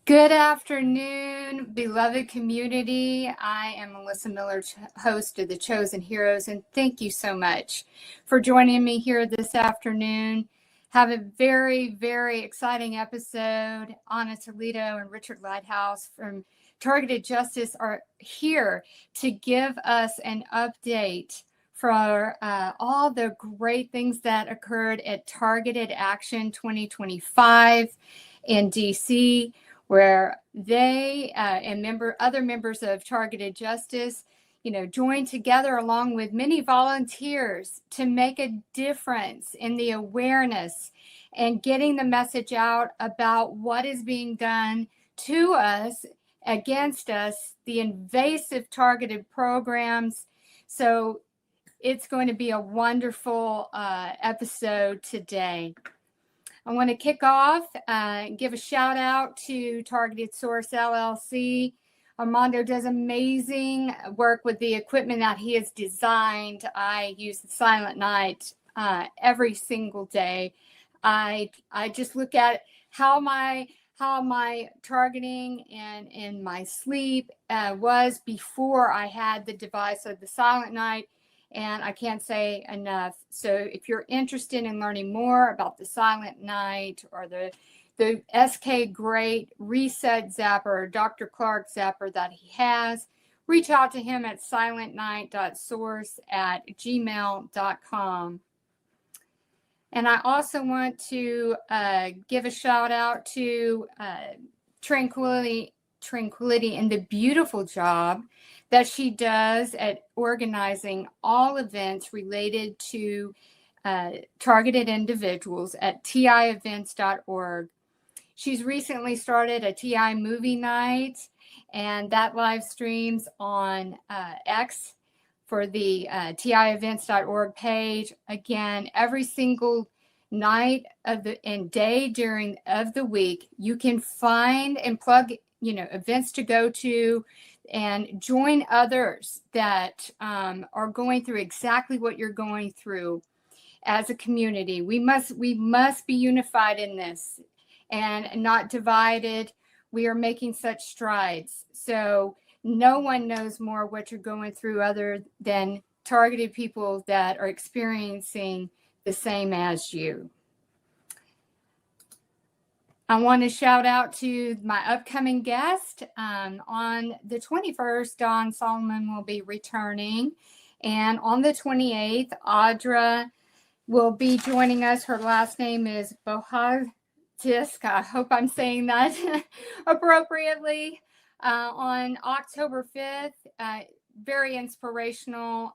Good afternoon, beloved community. I am Melissa Miller, host of The Chosen Heroes, and thank you so much for joining me here this afternoon. Have a very, very exciting episode. Anna Toledo and Richard Lighthouse from Targeted Justice are here to give us an update for all the great things that occurred at Targeted Action 2025 in DC, where they and other members of Targeted Justice, joined together along with many volunteers to make a difference in the awareness and getting the message out about what is being done to us, against us, the invasive targeted programs. So it's going to be a wonderful episode today. I want to kick off and give a shout out to Targeted Source LLC. Armando does amazing work with the equipment that he has designed. I use the Silent Night every single day. I just look at how my targeting and my sleep was before I had the device of the Silent Night. And I can't say enough. So if you're interested in learning more about the Silent Night or the SK Great Reset Zapper, Dr. Clark Zapper that he has, reach out to him at silentnight.source@gmail.com. And I also want to give a shout out to Tranquility and the beautiful job that she does at organizing all events related to targeted individuals at tievents.org. She's recently started a TI movie night, and that live streams on X for the tievents.org page. Again, every single night of and day of the week, you can find and plug events to go to and join others that are going through exactly what you're going through as a community. We must be unified in this and not divided. We are making such strides. So no one knows more what you're going through other than targeted people that are experiencing the same as you. I want to shout out to my upcoming guest. On the 21st, Dawn Solomon will be returning. And on the 28th, Audra will be joining us. Her last name is Bohatisk. I hope I'm saying that appropriately. On October 5th, very inspirational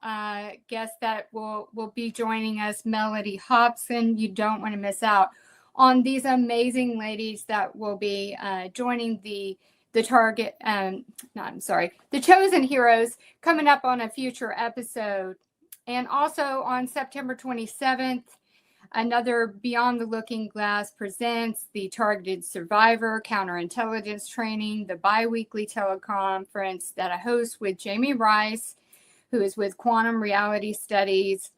guest that will be joining us, Melody Hobson. You don't want to miss out on these amazing ladies that will be joining the Chosen Heroes coming up on a future episode. And also on September 27th, another Beyond the Looking Glass presents the Targeted Survivor Counterintelligence Training, the bi-weekly teleconference that I host with Jamie Rice, who is with Quantum Reality Studies.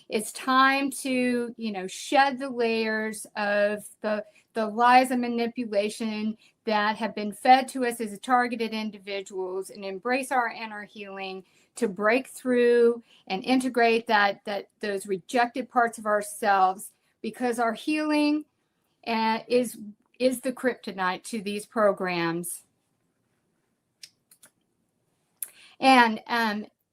It's time to, shed the layers of the lies and manipulation that have been fed to us as targeted individuals and embrace our inner healing to break through and integrate those rejected parts of ourselves, because our healing is the kryptonite to these programs. And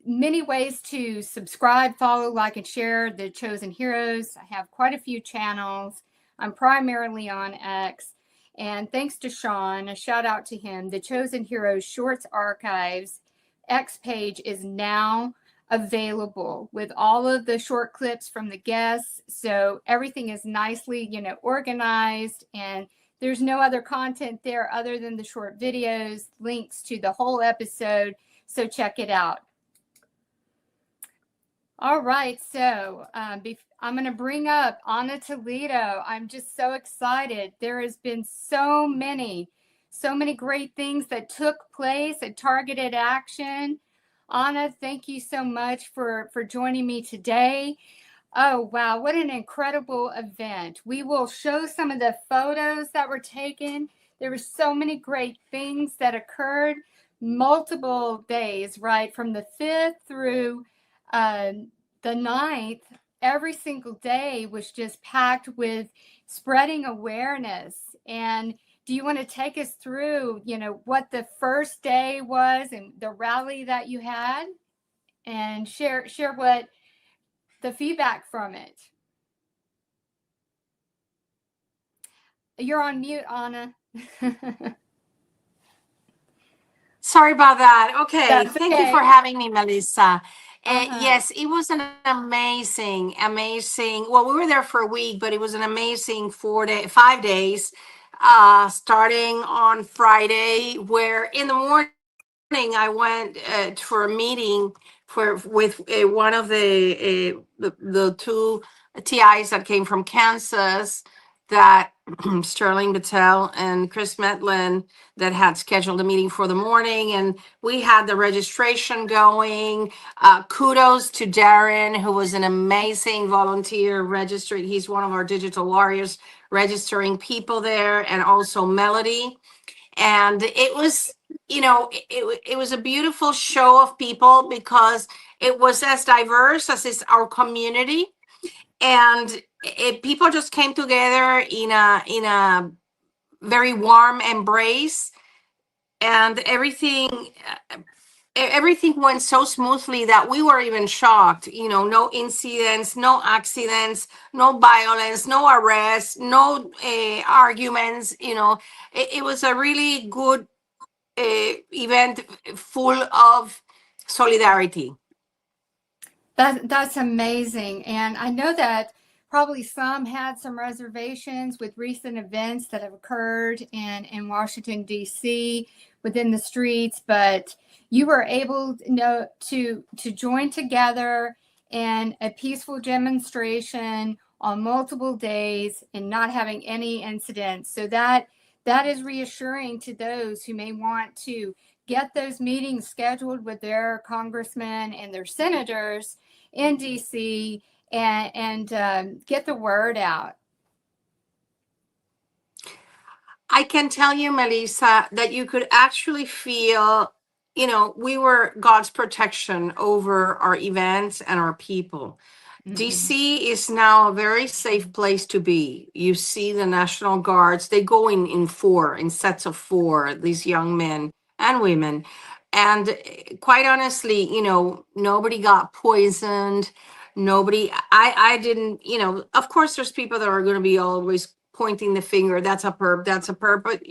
many ways to subscribe, follow, like, and share The Chosen Heroes. I have quite a few channels. I'm primarily on X. And thanks to Sean, a shout out to him, The Chosen Heroes Shorts Archives X page is now available with all of the short clips from the guests. So everything is nicely, organized, and there's no other content there other than the short videos, links to the whole episode. So check it out. All right, so I'm going to bring up Anna Toledo. I'm just so excited. There has been so many great things that took place at Targeted Action. Anna, thank you so much for joining me today. Oh, wow, what an incredible event. We will show some of the photos that were taken. There were so many great things that occurred, multiple days, right? From the 5th through the 9th, every single day was just packed with spreading awareness. And do you want to take us through, what the first day was and the rally that you had, and share what the feedback from it? You're on mute, Anna. Sorry about that. Okay, That's thank you okay. for having me, Melissa. Uh-huh. Yes, it was an amazing. Well, we were there for a week, but it was an amazing 5 days, starting on Friday, where in the morning I went for a meeting with one of the two TIs that came from Kansas, that Sterling Battelle and Chris Metlin, that had scheduled a meeting for the morning, and we had the registration going. Kudos to Darren, who was an amazing volunteer registering. He's one of our digital warriors registering people there, and also Melody. And it was, it was a beautiful show of people, because it was as diverse as is our community, and people just came together in a very warm embrace, and everything went so smoothly that we were even shocked. No incidents, no accidents, no violence, no arrests, no arguments. It was a really good event, full of solidarity. That's amazing. And I know that probably some had some reservations with recent events that have occurred in Washington, D.C., within the streets, but you were able, to join together in a peaceful demonstration on multiple days and not having any incidents. So that is reassuring to those who may want to get those meetings scheduled with their congressmen and their senators in DC, and get the word out. I can tell you, Melissa, that you could actually feel, we were God's protection over our events and our people. DC is now a very safe place to be. You see the National Guards, they go in sets of 4, these young men and women. And quite honestly, nobody got poisoned. I didn't, of course, there's people that are going to be always pointing the finger. That's a perp, that's a perp. But,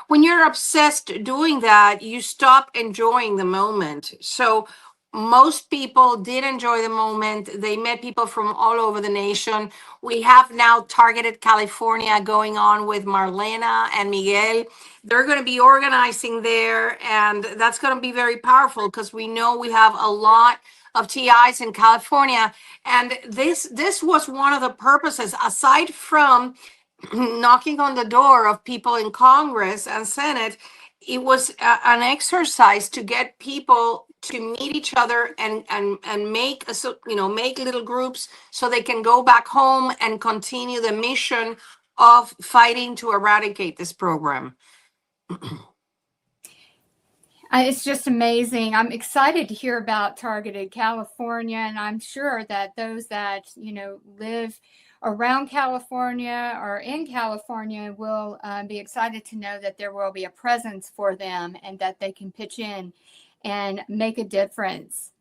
when you're obsessed doing that, you stop enjoying the moment. So most people did enjoy the moment. They met people from all over the nation. We have now targeted California going on with Marlena and Miguel. They're going to be organizing there, and that's going to be very powerful, because we know we have a lot of TIs in California. And this was one of the purposes, aside from knocking on the door of people in Congress and Senate. It was an exercise to get people to meet each other and make make little groups, so they can go back home and continue the mission of fighting to eradicate this program. It's just amazing. I'm excited to hear about Targeted California, and I'm sure that those that live around California or in California will be excited to know that there will be a presence for them and that they can pitch in and make a difference.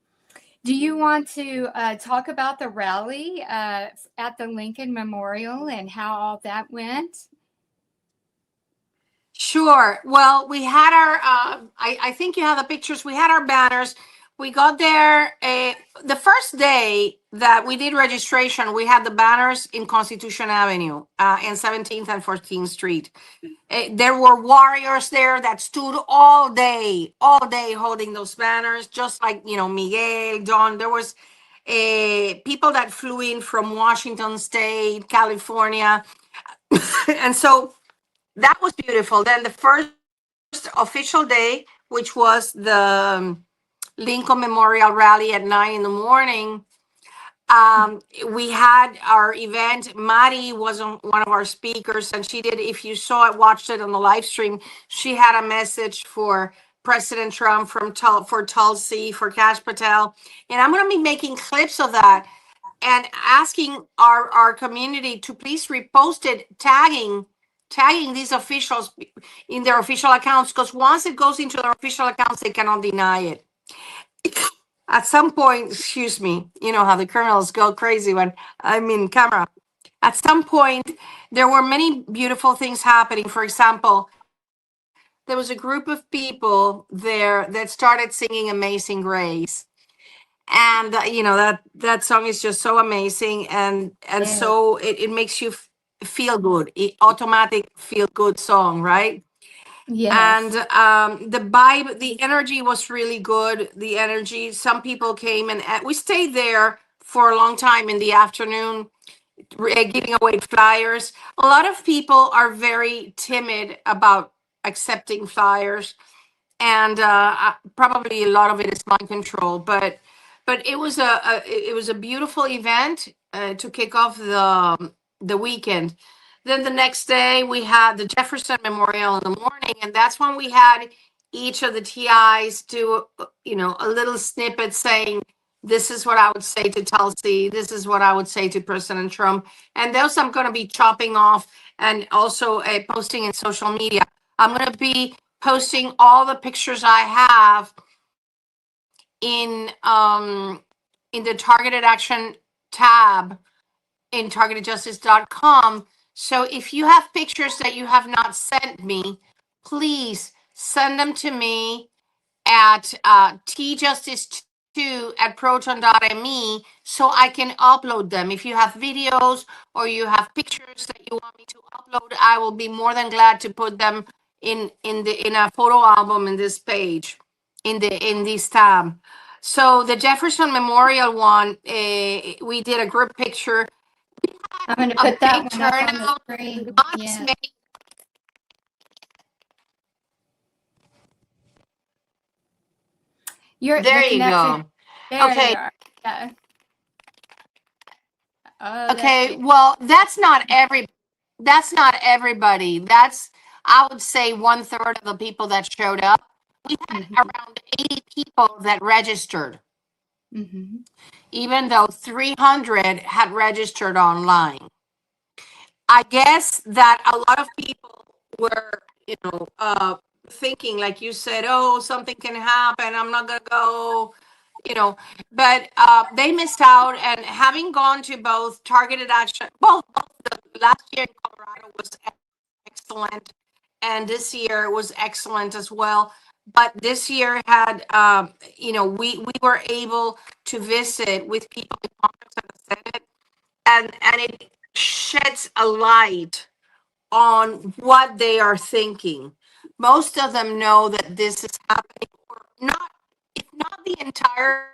Do you want to talk about the rally at the Lincoln Memorial and how all that went? Sure. Well, we had our, I think you have the pictures. We had our banners. We got there the first day that we did registration. We had the banners in Constitution Avenue, in 17th and 14th Street. There were warriors there that stood all day holding those banners, just like, Miguel, Don. There was people that flew in from Washington State, California. And so that was beautiful. Then the first official day, which was the Lincoln Memorial Rally at 9 in the morning, We had our event. Mari was one of our speakers, and she did, if you saw it, watched it on the live stream, she had a message for President Trump for Tulsi, for Kash Patel. And I'm going to be making clips of that and asking our community to please repost it, tagging these officials in their official accounts, because once it goes into their official accounts, they cannot deny it. At some point, excuse me, you know how the criminals go crazy when I'm in camera. At some point, there were many beautiful things happening. For example, there was a group of people there that started singing Amazing Grace. And that song is just so amazing, and Yes. so it makes you feel good. Automatic feel good song, right? Yes. And the vibe, the energy was really good. The energy, some people came, and we stayed there for a long time in the afternoon, giving away flyers. A lot of people are very timid about accepting flyers, and probably a lot of it is mind control, but it was a beautiful event to kick off the weekend. Then the next day we had the Jefferson Memorial in the morning, and that's when we had each of the TIs do a little snippet saying, this is what I would say to Tulsi, this is what I would say to President Trump. And those I'm going to be chopping off and also posting in social media. I'm going to be posting all the pictures I have in the targeted action tab in targetedjustice.com. So if you have pictures that you have not sent me, please send them to me at tjustice2@proton.me so I can upload them. If you have videos or you have pictures that you want me to upload, I will be more than glad to put them in a photo album in this page, in this tab. So the Jefferson Memorial one, we did a group picture. I'm going to A put that big one up on the turnout. screen. Not as Yeah. many. There The you connection. go. There Okay. you are. Yeah. Oh, Okay, well, that's not everybody. That's, I would say, 1/3 of the people that showed up. We had around 80 people that registered, even though 300 had registered online. I guess that a lot of people were, thinking, like you said, oh, something can happen, I'm not gonna go, but they missed out. And having gone to both targeted action, both the last year in Colorado was excellent, and this year was excellent as well. But this year had, we were able to visit with people in Congress and the Senate, and it sheds a light on what they are thinking. Most of them know that this is happening, or not, if not the entire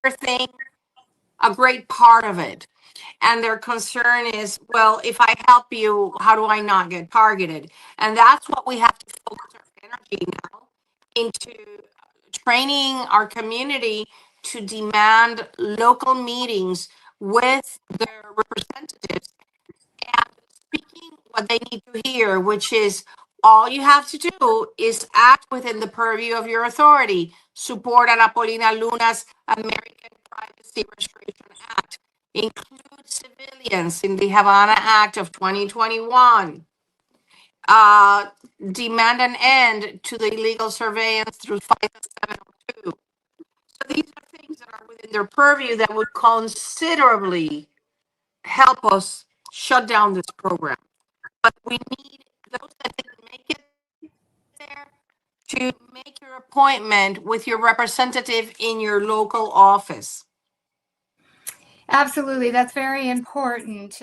thing, a great part of it. And their concern is, well, if I help you, how do I not get targeted? And that's what we have to focus our energy now into, training our community to demand local meetings with their representatives and speaking what they need to hear, which is all you have to do is act within the purview of your authority. Support Ana Paulina Luna's American Privacy Restoration Act. Include civilians in the Havana Act of 2021. Demand an end to the illegal surveillance through FISA 702. So these are things that are within their purview that would considerably help us shut down this program. But we need those that didn't make it there to make your appointment with your representative in your local office. Absolutely, that's very important.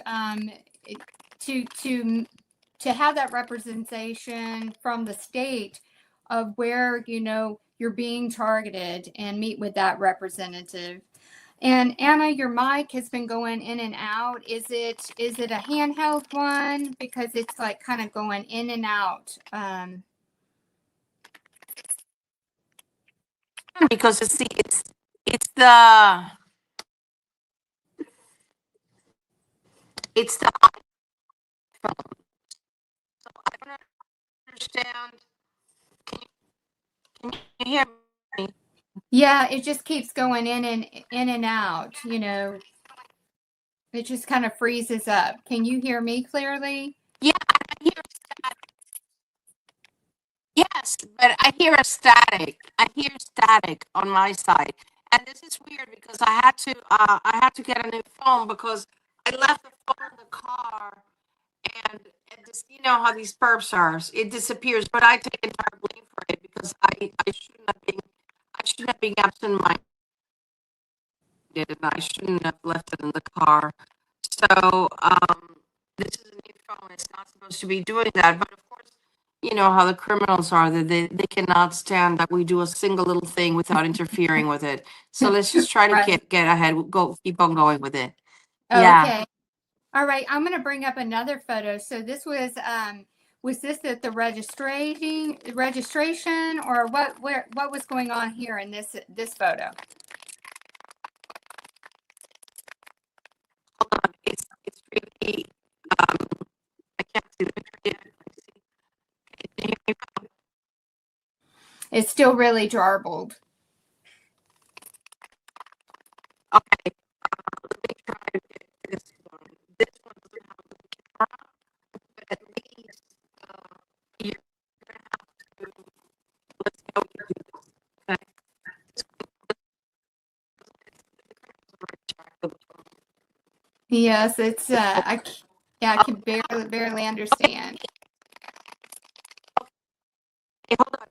To have that representation from the state of where you're being targeted, and meet with that representative. And Anna, your mic has been going in and out. Is it a handheld one? Because it's like kind of going in and out. Because it's the It's the iPhone. So I don't understand. Can you hear me? Yeah, it just keeps going in and out, you know. It just kind of freezes up. Can you hear me clearly? Yeah, I hear static. Yes, but I hear a static. I hear static on my side. And this is weird because I had to get a new phone because I left the phone in the car and this, you know how these perps are. It disappears, but I take entire blame for it because I shouldn't have been absent minded and I shouldn't have left it in the car. So this is a new phone. It's not supposed to be doing that. But of course, you know how the criminals are. That they cannot stand that we do a single little thing without interfering with it. So let's just try to Right. get ahead. Keep on going with it. Yeah. Okay. All right. I'm going to bring up another photo. So this was this at the registration or what was going on here in this photo? Hold on. It's really I can't see the picture yet. Can you hear me? It's still really jarbled. Okay. Let me try to get this one. This one doesn't have the camera, but at least you're gonna have to. Let's go do this. Okay. Yes, it's I can barely understand. Hey, hold on.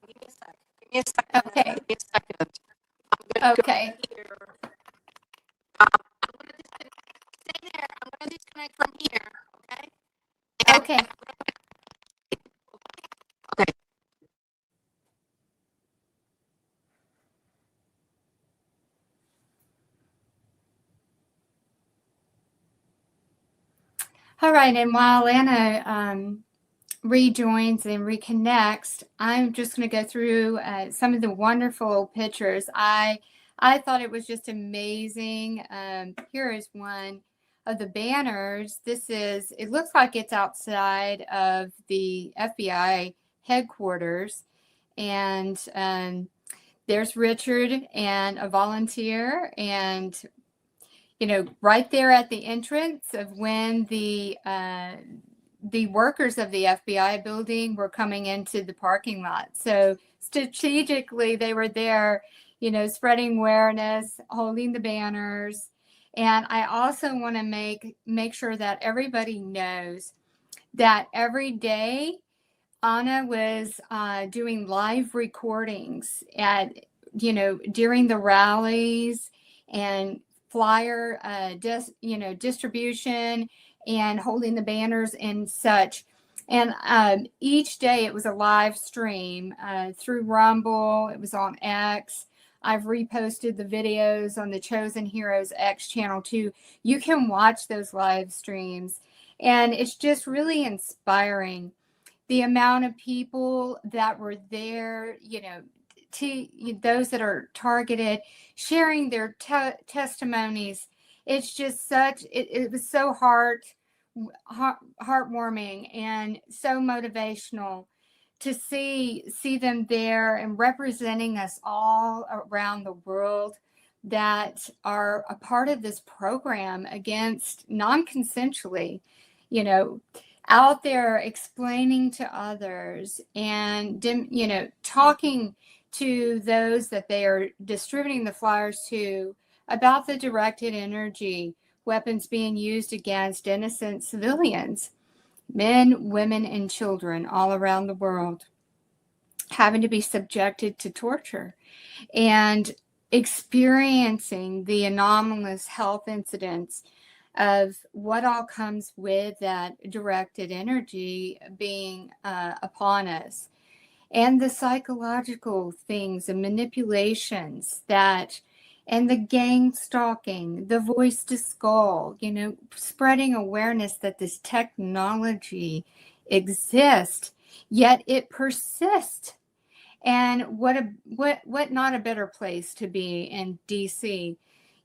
Give me a sec. Give me a second. Okay. Give me a second. I'm gonna Okay. go here. I'm gonna disconnect. Stay there. I'm gonna disconnect from here. Okay. And Okay. okay. All right. And while Anna rejoins and reconnects, I'm just going to go through some of the wonderful pictures. I thought it was just amazing. Here is one of the banners. It looks like it's outside of the FBI headquarters. And there's Richard and a volunteer. And, you know, right there at the entrance of when the workers of the FBI building were coming into the parking lot. So strategically, they were there, you know, spreading awareness, holding the banners. And I also want to make sure that everybody knows that every day Anna was doing live recordings at, you know, during the rallies and flyer, distribution and holding the banners and such. And each day it was a live stream through Rumble. It was on X. I've reposted the videos on the Chosen Heroes X channel too. You can watch those live streams. And it's just really inspiring the amount of people that were there, you know, to those that are targeted, sharing their testimonies. It's just it was so heartwarming and so motivational to see them there and representing us all around the world that are a part of this program against non-consensually, you know, out there explaining to others and, you know, talking to those that they are distributing the flyers to about the directed energy weapons being used against innocent civilians, men, women, and children all around the world, having to be subjected to torture and experiencing the anomalous health incidents of what all comes with that directed energy being upon us, and the psychological things and manipulations that, and the gang stalking, the voice to skull, you know, spreading awareness that this technology exists, yet it persists. And what not a better place to be in DC,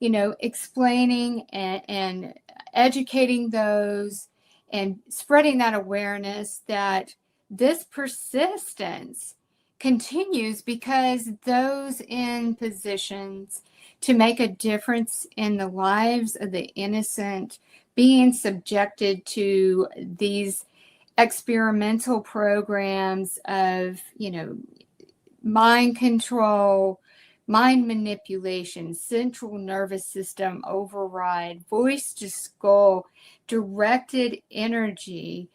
you know, explaining and educating those and spreading that awareness that this persistence continues because those in positions to make a difference in the lives of the innocent being subjected to these experimental programs of, mind control, mind manipulation, central nervous system override, voice to skull, directed energy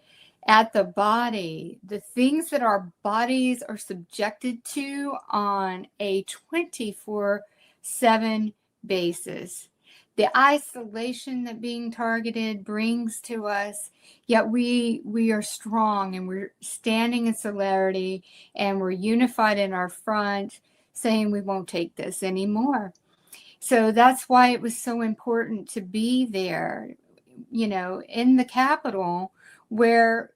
at the body, the things that our bodies are subjected to on a 24/7 basis. The isolation that being targeted brings to us, yet we are strong and we're standing in solidarity and we're unified in our front, saying we won't take this anymore. So that's why it was so important to be there, in the Capitol, where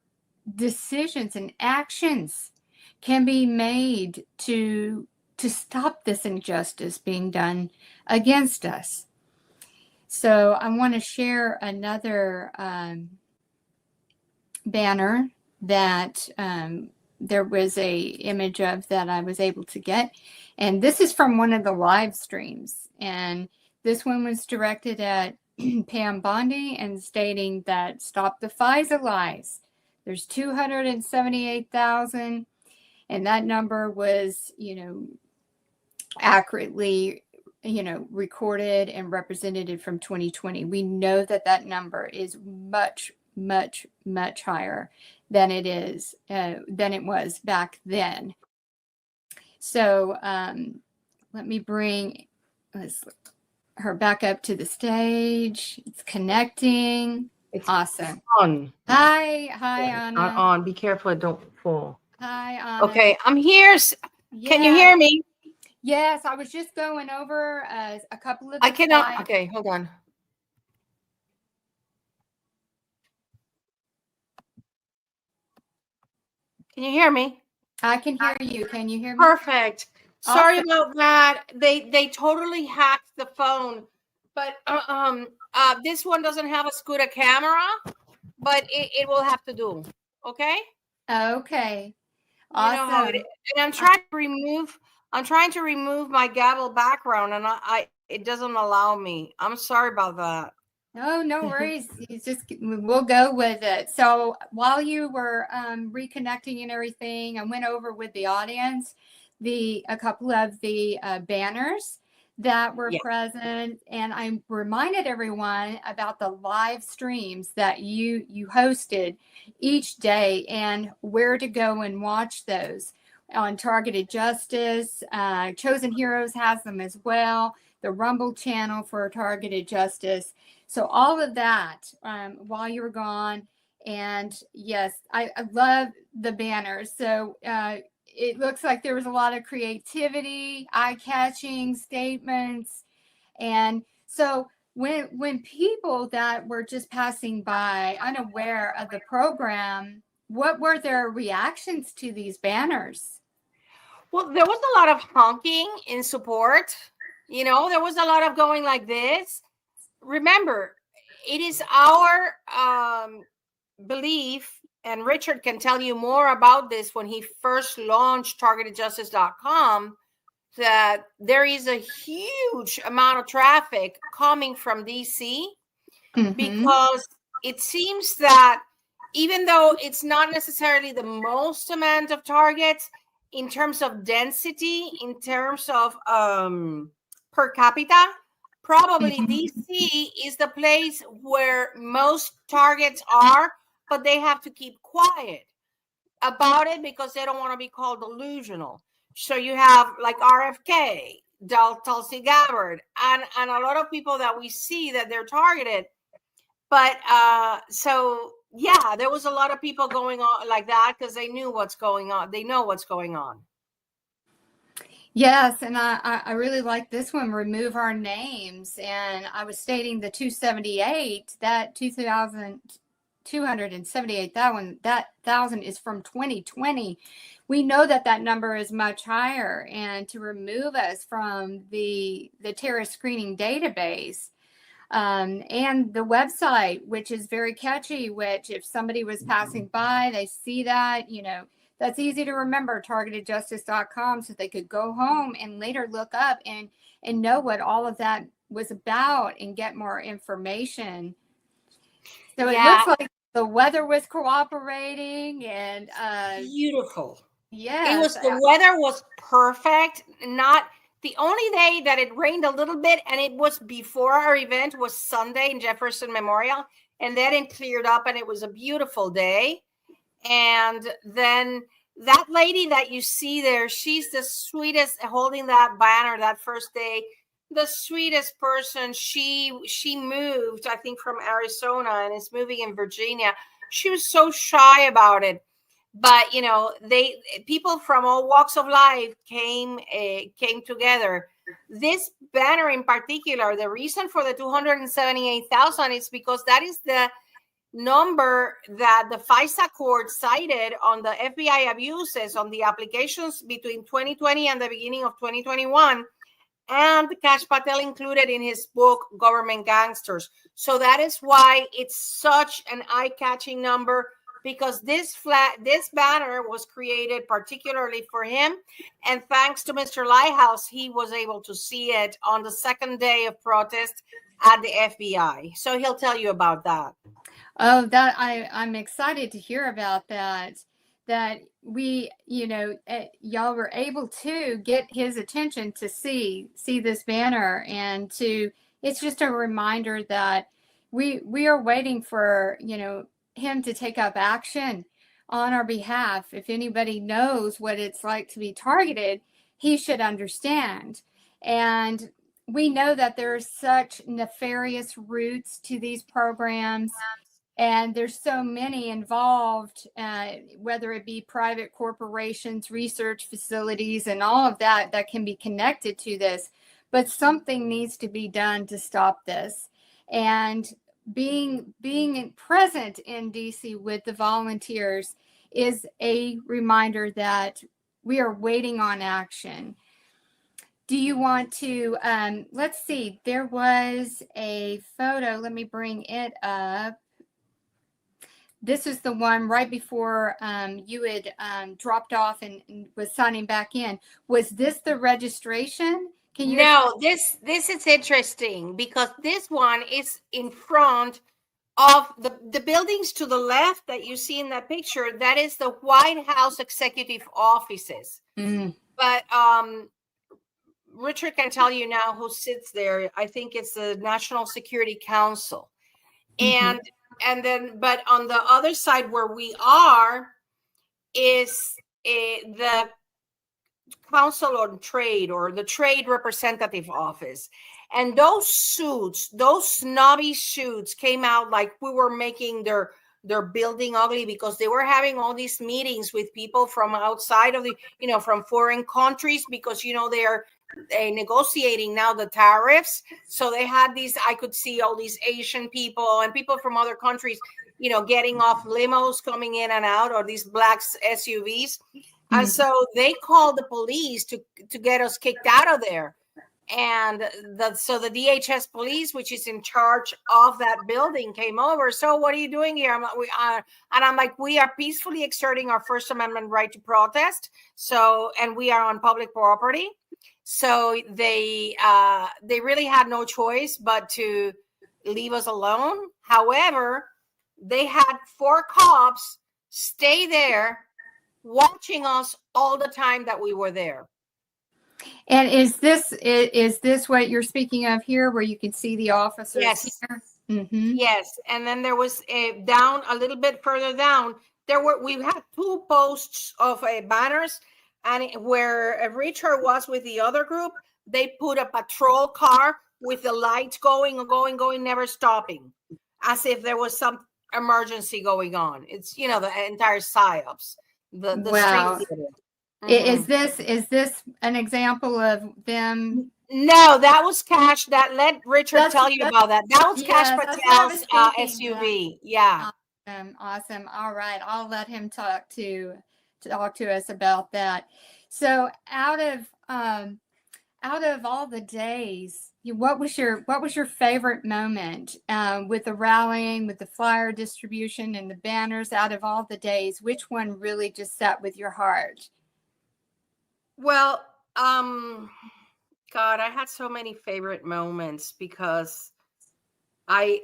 decisions and actions can be made to stop this injustice being done against us. So I want to share another banner that there was a image of that I was able to get. And this is from one of the live streams. And this one was directed at Pam Bondi and stating that stop the FISA lies. There's 278,000. And that number was, accurately recorded and represented from 2020. We know that number is much, much, much higher than it was back then. So let me bring her back up to the stage. It's connecting. It's awesome. On. Hi, Anna. Not on. Be careful, it don't fall. Hi, Anna. Okay, I'm here. Yeah. Can you hear me? Yes, I was just going over a couple of. I cannot. Okay, hold on. Can you hear me? I can hear you. Can you hear me? Perfect. Awesome. Sorry about that. They totally hacked the phone, but this one doesn't have a Scuda camera, but it will have to do. Okay. Okay. Awesome. And I'm trying to remove my gavel background, and it doesn't allow me. I'm sorry about that. No worries. We'll go with it. So while you were reconnecting and everything, I went over with the audience a couple of the banners that were present, and I reminded everyone about the live streams that you hosted each day and where to go and watch those on Targeted Justice. Chosen Heroes has them as well. The Rumble channel for Targeted Justice. So all of that while you were gone. And yes, I love the banners. So it looks like there was a lot of creativity, eye-catching statements. And so when people that were just passing by, unaware of the program, what were their reactions to these banners? Well, there was a lot of honking in support. There was a lot of going like this. Remember, it is our belief, and Richard can tell you more about this when he first launched targetedjustice.com, that there is a huge amount of traffic coming from DC because it seems that even though it's not necessarily the most amount of targets in terms of density, in terms of per capita, probably DC is the place where most targets are, but they have to keep quiet about it because they don't want to be called delusional. So you have like RFK, Tulsi Gabbard, and a lot of people that we see that they're targeted. But so yeah, there was a lot of people going on like that because they knew what's going on. They know what's going on. Yes, and I really like this one, remove our names. And I was stating the 278, that 278,000 is from 2020. We know that number is much higher, and to remove us from the terrorist screening database, And the website, which is very catchy, which if somebody was passing by, they see that, that's easy to remember, targetedjustice.com, so they could go home and later look up and know what all of that was about and get more information. So it looks like the weather was cooperating and beautiful. Yes. The weather was perfect. Not the only day that it rained a little bit, and it was before our event, was Sunday in Jefferson Memorial, and then it cleared up and it was a beautiful day. And then that lady that you see there, she's the sweetest, holding that banner that first day, the sweetest person. She moved, I think, from Arizona and is moving in Virginia. She was so shy about it. But people from all walks of life came together. This banner in particular, the reason for the 278,000 is because that is the number that the FISA court cited on the FBI abuses on the applications between 2020 and the beginning of 2021, and Kash Patel included in his book Government Gangsters. So that is why it's such an eye-catching number, because this banner was created particularly for him, and thanks to Mr. Lighthouse, he was able to see it on the second day of protest at the FBI. So he'll tell you about that. Oh, I'm excited to hear about that. That we, y'all were able to get his attention to see this banner, and it's just a reminder that we are waiting for, him to take up action on our behalf. If anybody knows what it's like to be targeted, he should understand. And we know that there are such nefarious roots to these programs, and there's so many involved, whether it be private corporations, research facilities, and all of that can be connected to this. But something needs to be done to stop this. And being present in DC with the volunteers is a reminder that we are waiting on action. Do you want to, let's see, there was a photo, let me bring it up. This is the one right before you had dropped off and was signing back in. Was this the registration? No, this is interesting, because this one is in front of the buildings to the left that you see in that picture. That is the White House executive offices. But Richard can tell you now who sits there. I think it's the National Security Council. And then, but on the other side where we are is the Council on Trade, or the Trade Representative Office. And those suits, those snobby suits, came out like we were making their building ugly, because they were having all these meetings with people from outside of the, from foreign countries, because, they are negotiating now the tariffs. So they had these, I could see all these Asian people and people from other countries, getting off limos, coming in and out, or these black SUVs. And so they called the police to get us kicked out of there. And so the DHS police, which is in charge of that building, came over. So what are you doing here? I'm like, we are peacefully exerting our First Amendment right to protest. So, and we are on public property. So they really had no choice but to leave us alone. However, they had 4 cops stay there watching us all the time that we were there. And is this what you're speaking of here, where you can see the officers? Yes. Here? Yes. And then there was down a little bit further down, we had 2 posts of banners, and where Richard was with the other group, they put a patrol car with the lights going, never stopping, as if there was some emergency going on. It's, the entire PSYOPs. Wow. Street theater. Is this an example of them? No, that was Kash. That let Richard tell you about that. That was Kash Patel's SUV. Yeah. Awesome. All right, I'll let him talk to us about that. So out of all the days, what was your favorite moment with the rallying, with the flyer distribution and the banners? Out of all the days, which one really just sat with your heart? Well, God, I had so many favorite moments because I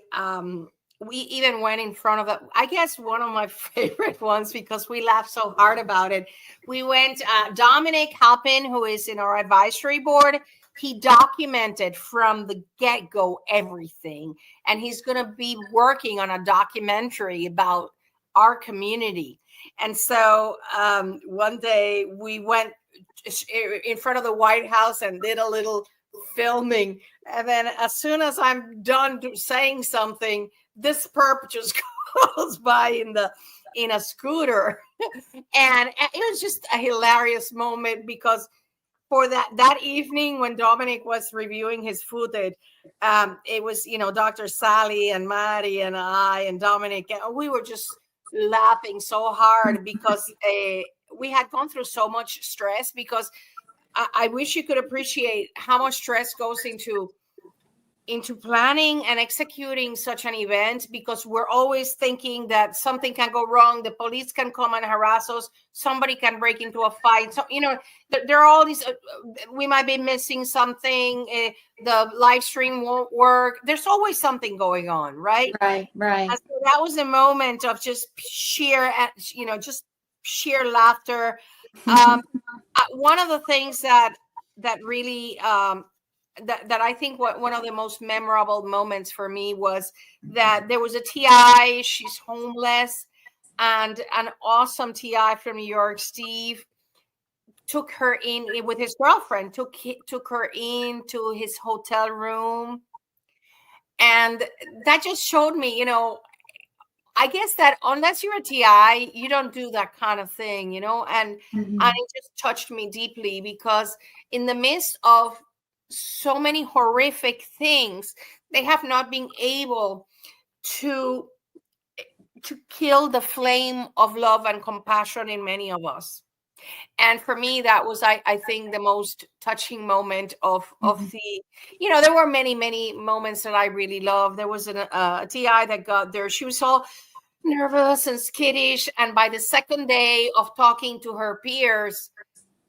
we even went in front of I guess one of my favorite ones, because we laughed so hard about it. We went, Dominic Halpin, who is in our advisory board, he documented from the get-go everything, and he's going to be working on a documentary about our community. And so one day we went in front of the White House and did a little filming, and then as soon as I'm done saying something, this perp just goes by in a scooter. And it was just a hilarious moment, because for that evening when Dominic was reviewing his footage, it was, Dr. Sally and Maddie and I and Dominic, and we were just laughing so hard because we had gone through so much stress. Because I wish you could appreciate how much stress goes into planning and executing such an event, because we're always thinking that something can go wrong. The police can come and harass us. Somebody can break into a fight. So, there are all these, we might be missing something. The live stream won't work. There's always something going on, right? Right. And so that was a moment of just sheer laughter. One of the things that really, that I think one of the most memorable moments for me was that there was a TI. She's homeless, and an awesome TI from New York, Steve, took her in with his girlfriend, took her into his hotel room. And that just showed me, I guess that unless you're a TI, you don't do that kind of thing, and it just touched me deeply, because in the midst of so many horrific things, they have not been able to kill the flame of love and compassion in many of us. And for me, that was, I think, the most touching moment of the, there were many, many moments that I really loved. There was a TI that got there. She was all nervous and skittish. And by the second day of talking to her peers,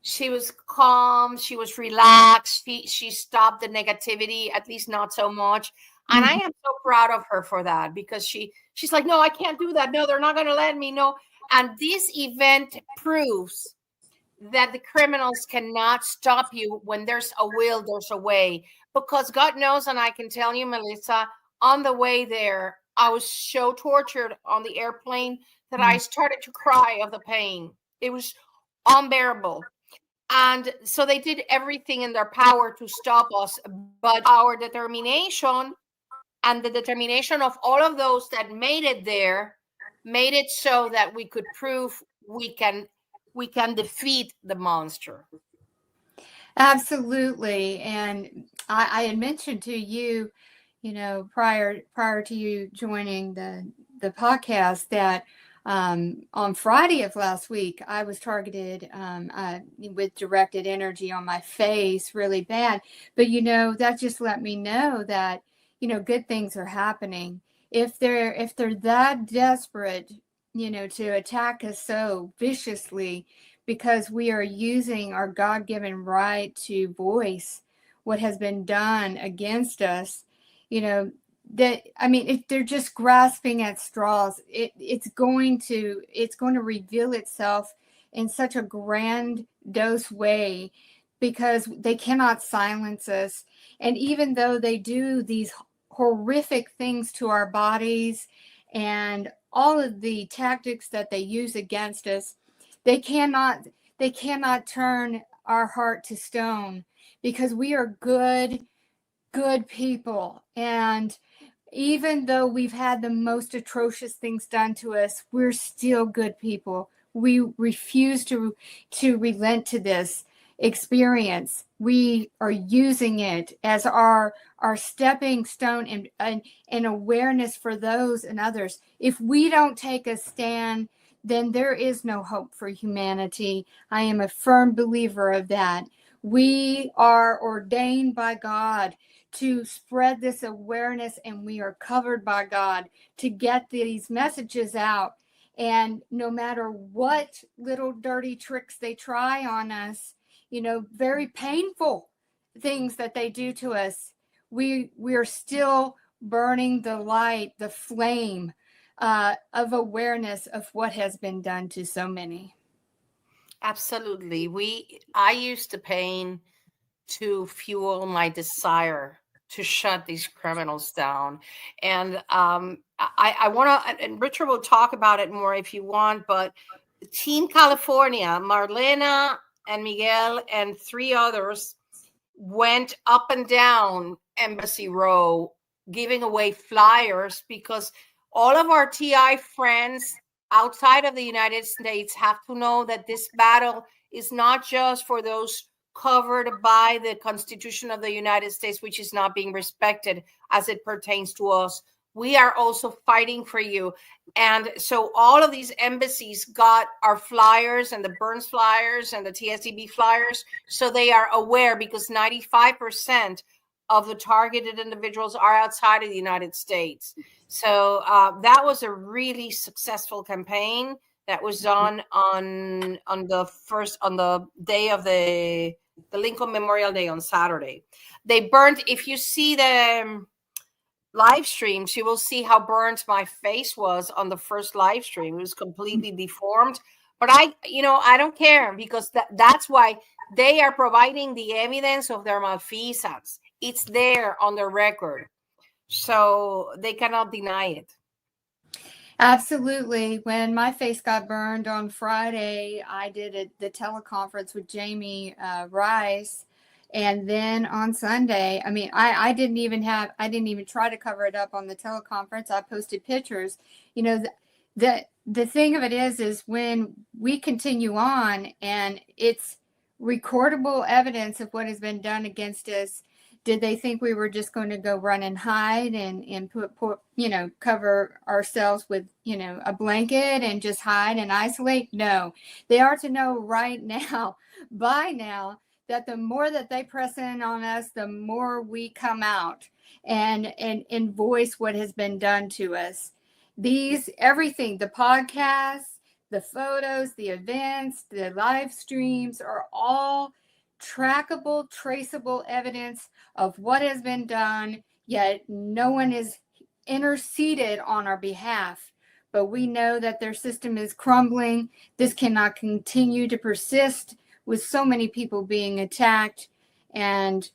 she was calm. She was relaxed. She stopped the negativity, at least not so much. And I am so proud of her for that, because she's like, no, I can't do that. No, they're not going to let me. No. And this event proves that the criminals cannot stop you. When there's a will, there's a way. Because God knows, and I can tell you, Melissa, on the way there, I was so tortured on the airplane that I started to cry of the pain. It was unbearable. And so they did everything in their power to stop us. But our determination and the determination of all of those that made it there made it so that we could prove we can defeat the monster. Absolutely. And I had mentioned to you, prior to you joining the podcast, that on Friday of last week, I was targeted with directed energy on my face really bad. But, that just let me know that, good things are happening. If they're that desperate, to attack us so viciously, because we are using our God-given right to voice what has been done against us, if they're just grasping at straws, it's going to reveal itself in such a grandiose way, because they cannot silence us. And even though they do these horrific things to our bodies and all of the tactics that they use against us, they cannot turn our heart to stone, because we are good people. And even though we've had the most atrocious things done to us, we're still good people. We refuse to relent to this experience. We are using it as our stepping stone and awareness for those and others. If we don't take a stand, then there is no hope for humanity. I am a firm believer of that. We are ordained by God to spread this awareness, and we are covered by God to get these messages out. And no matter what little dirty tricks they try on us, very painful things that they do to us, we are still burning the light, the flame of awareness of what has been done to so many. Absolutely. I use the pain to fuel my desire to shut these criminals down. And I want to, and Richard will talk about it more if you want, but Team California, Marlena and Miguel and 3 others went up and down Embassy Row giving away flyers, because all of our TI friends outside of the United States have to know that this battle is not just for those covered by the Constitution of the United States, which is not being respected as it pertains to us. We are also fighting for you. And so all of these embassies got our flyers, and the Burns flyers and the TSDB flyers, so they are aware, because 95% of the targeted individuals are outside of the United States. So that was a really successful campaign that was done on the day of the Lincoln Memorial Day on Saturday. They burned, if you see the live streams, you will see how burnt my face was on the first live stream. It was completely deformed, but I don't care, because that's why they are providing the evidence of their malfeasance. It's there on the record, so they cannot deny it. Absolutely. When my face got burned on Friday, I did the teleconference with Jamie Rice. And then on Sunday, I didn't even try to cover it up on the teleconference. I posted pictures. The thing of it is when we continue on and it's recordable evidence of what has been done against us, did they think we were just going to go run and hide and put cover ourselves with, a blanket and just hide and isolate? No, they are to know right now, by now, that the more that they press in on us, the more we come out and voice what has been done to us. Everything, the podcasts, the photos, the events, the live streams are all trackable, traceable evidence of what has been done, yet no one is interceded on our behalf. But we know that their system is crumbling. This cannot continue to persist with so many people being attacked. And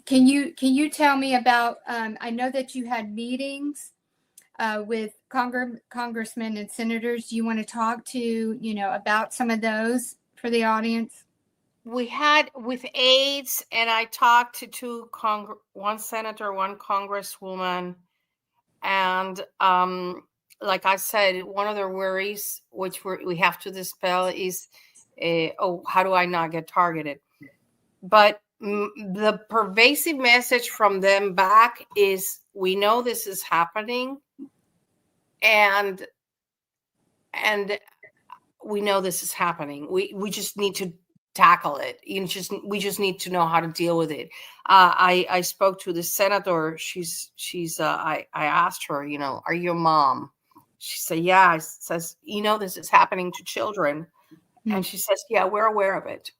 can you tell me about, I know that you had meetings with congressmen and senators. Do you want to talk to, about some of those for the audience? We had with aides, and I talked to 2 one senator, 1 congresswoman, and like I said, one of their worries, which we have to dispel, is, how do I not get targeted? But the pervasive message from them back is, we know this is happening, and we know this is happening. We just need to tackle it. We just need to know how to deal with it. I spoke to the senator. I asked her, are you a mom? She said, yeah. I says, this is happening to children. Mm-hmm. And she says, yeah, we're aware of it.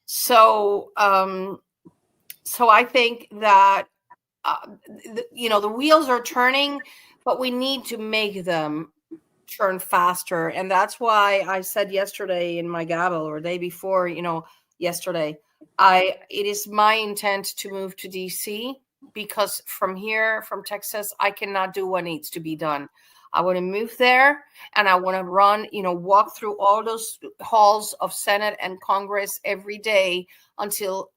So I think that, the wheels are turning, but we need to make them turn faster. And that's why I said yesterday in my gavel, or day before, yesterday, it is my intent to move to DC, because from here, from Texas, I cannot do what needs to be done. I want to move there, and I want to run, walk through all those halls of Senate and Congress every day until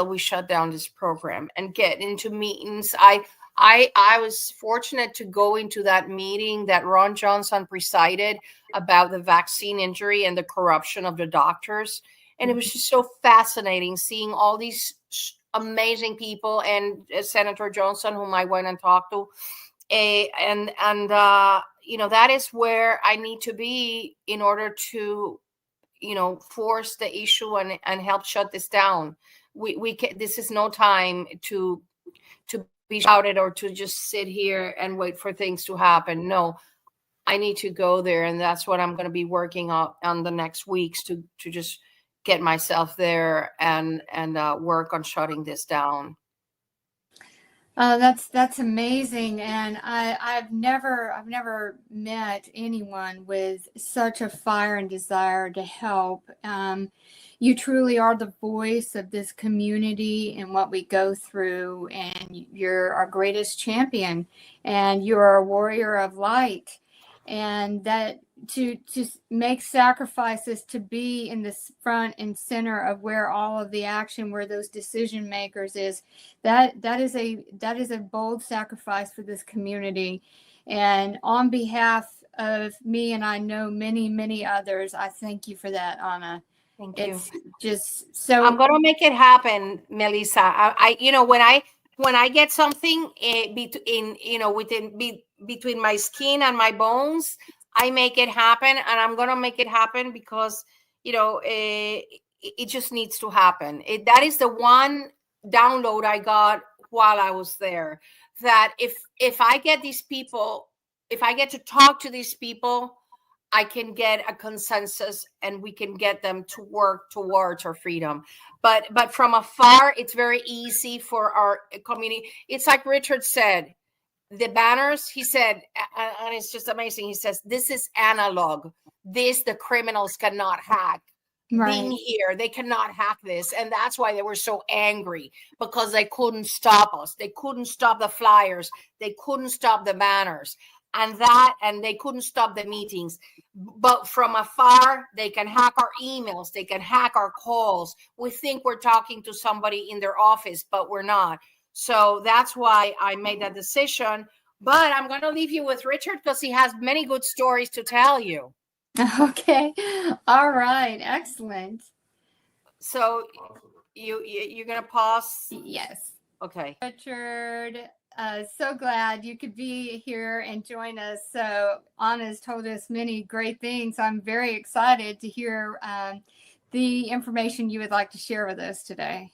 we shut down this program and get into meetings. I was fortunate to go into that meeting that Ron Johnson presided about the vaccine injury and the corruption of the doctors. And it was just so fascinating seeing all these amazing people, and Senator Johnson, whom I went and talked to. And that is where I need to be in order to, force the issue and help shut this down. We can, this is no time to be shouted or to just sit here and wait for things to happen. No, I need to go there, and that's what I'm going to be working on the next weeks to just get myself there and work on shutting this down. That's amazing, and I've never met anyone with such a fire and desire to help. You truly are the voice of this community and what we go through, and you're our greatest champion, and you're a warrior of light, and that to make sacrifices to be in the front and center of where all of the action, where those decision makers is, that is a bold sacrifice for this community. And on behalf of me, and I know many others, I thank you for that, Anna. Thank you. It's just so. I'm gonna make it happen, Melissa. I when I get something between my skin and my bones, I make it happen, and I'm gonna make it happen because it just needs to happen. That is the one download I got while I was there. That if I get these people, if I get to talk to these people, I can get a consensus and we can get them to work towards our freedom. But from afar, it's very easy for our community. It's like Richard said, the banners, he said, and it's just amazing. He says, this is analog. This, the criminals cannot hack. Right. Being here, they cannot hack this. And that's why they were so angry, because they couldn't stop us. They couldn't stop the flyers. They couldn't stop the banners. And they couldn't stop the meetings. But from afar, they can hack our emails. They can hack our calls. We think we're talking to somebody in their office, but we're not. So that's why I made that decision. But I'm going to leave you with Richard because he has many good stories to tell you. Okay. All right. Excellent. So you're going to pause? Yes. Okay. Richard, so glad you could be here and join us. So Anna's told us many great things. I'm very excited to hear the information you would like to share with us today.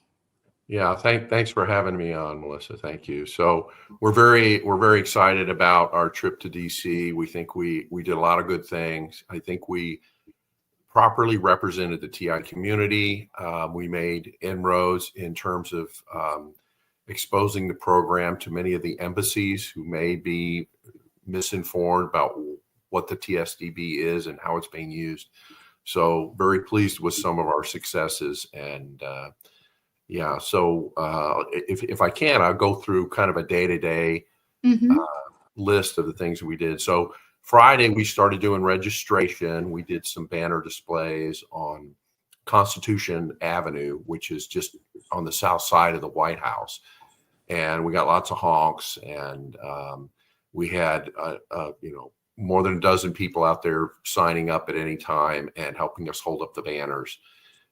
Yeah, thanks for having me on, Melissa. Thank you. So we're very excited about our trip to DC. We think we did a lot of good things. I think we properly represented the TI community. We made inroads in terms of exposing the program to many of the embassies who may be misinformed about what the TSDB is and how it's being used. So very pleased with some of our successes. And yeah, so if I can, I'll go through kind of a day-to-day list of the things that we did. So Friday, we started doing registration. We did some banner displays on Constitution Avenue, which is just on the south side of the White House. And we got lots of honks, and we had, more than a dozen people out there signing up at any time and helping us hold up the banners.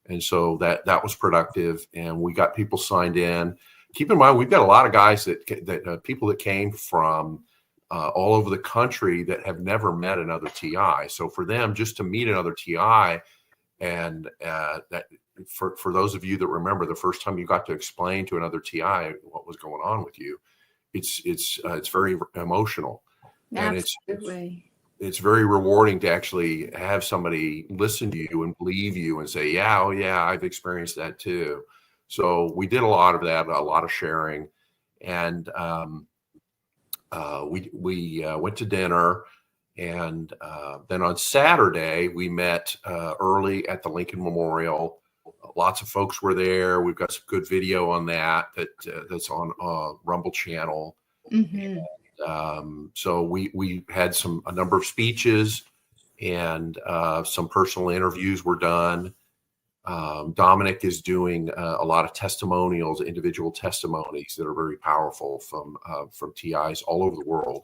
And so that was productive, and we got people signed in. Keep in mind, we've got a lot of guys that people that came from all over the country that have never met another TI. So for them, just to meet another TI, and that for those of you that remember the first time you got to explain to another TI what was going on with you, it's very emotional. Absolutely. And it's very rewarding to actually have somebody listen to you and believe you and say, yeah, oh yeah, I've experienced that too. So we did a lot of that, a lot of sharing. And we went to dinner. And then on Saturday, we met early at the Lincoln Memorial. Lots of folks were there. We've got some good video on that's on Rumble channel. Mm-hmm. So we had a number of speeches, and some personal interviews were done. Dominic is doing a lot of testimonials, individual testimonies that are very powerful from TIs all over the world.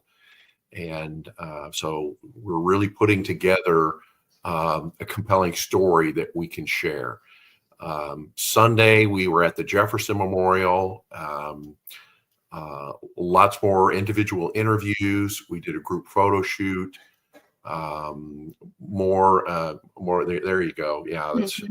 And so we're really putting together a compelling story that we can share. Sunday, we were at the Jefferson Memorial. Lots more individual interviews. We did a group photo shoot. More. There you go. Yeah, that's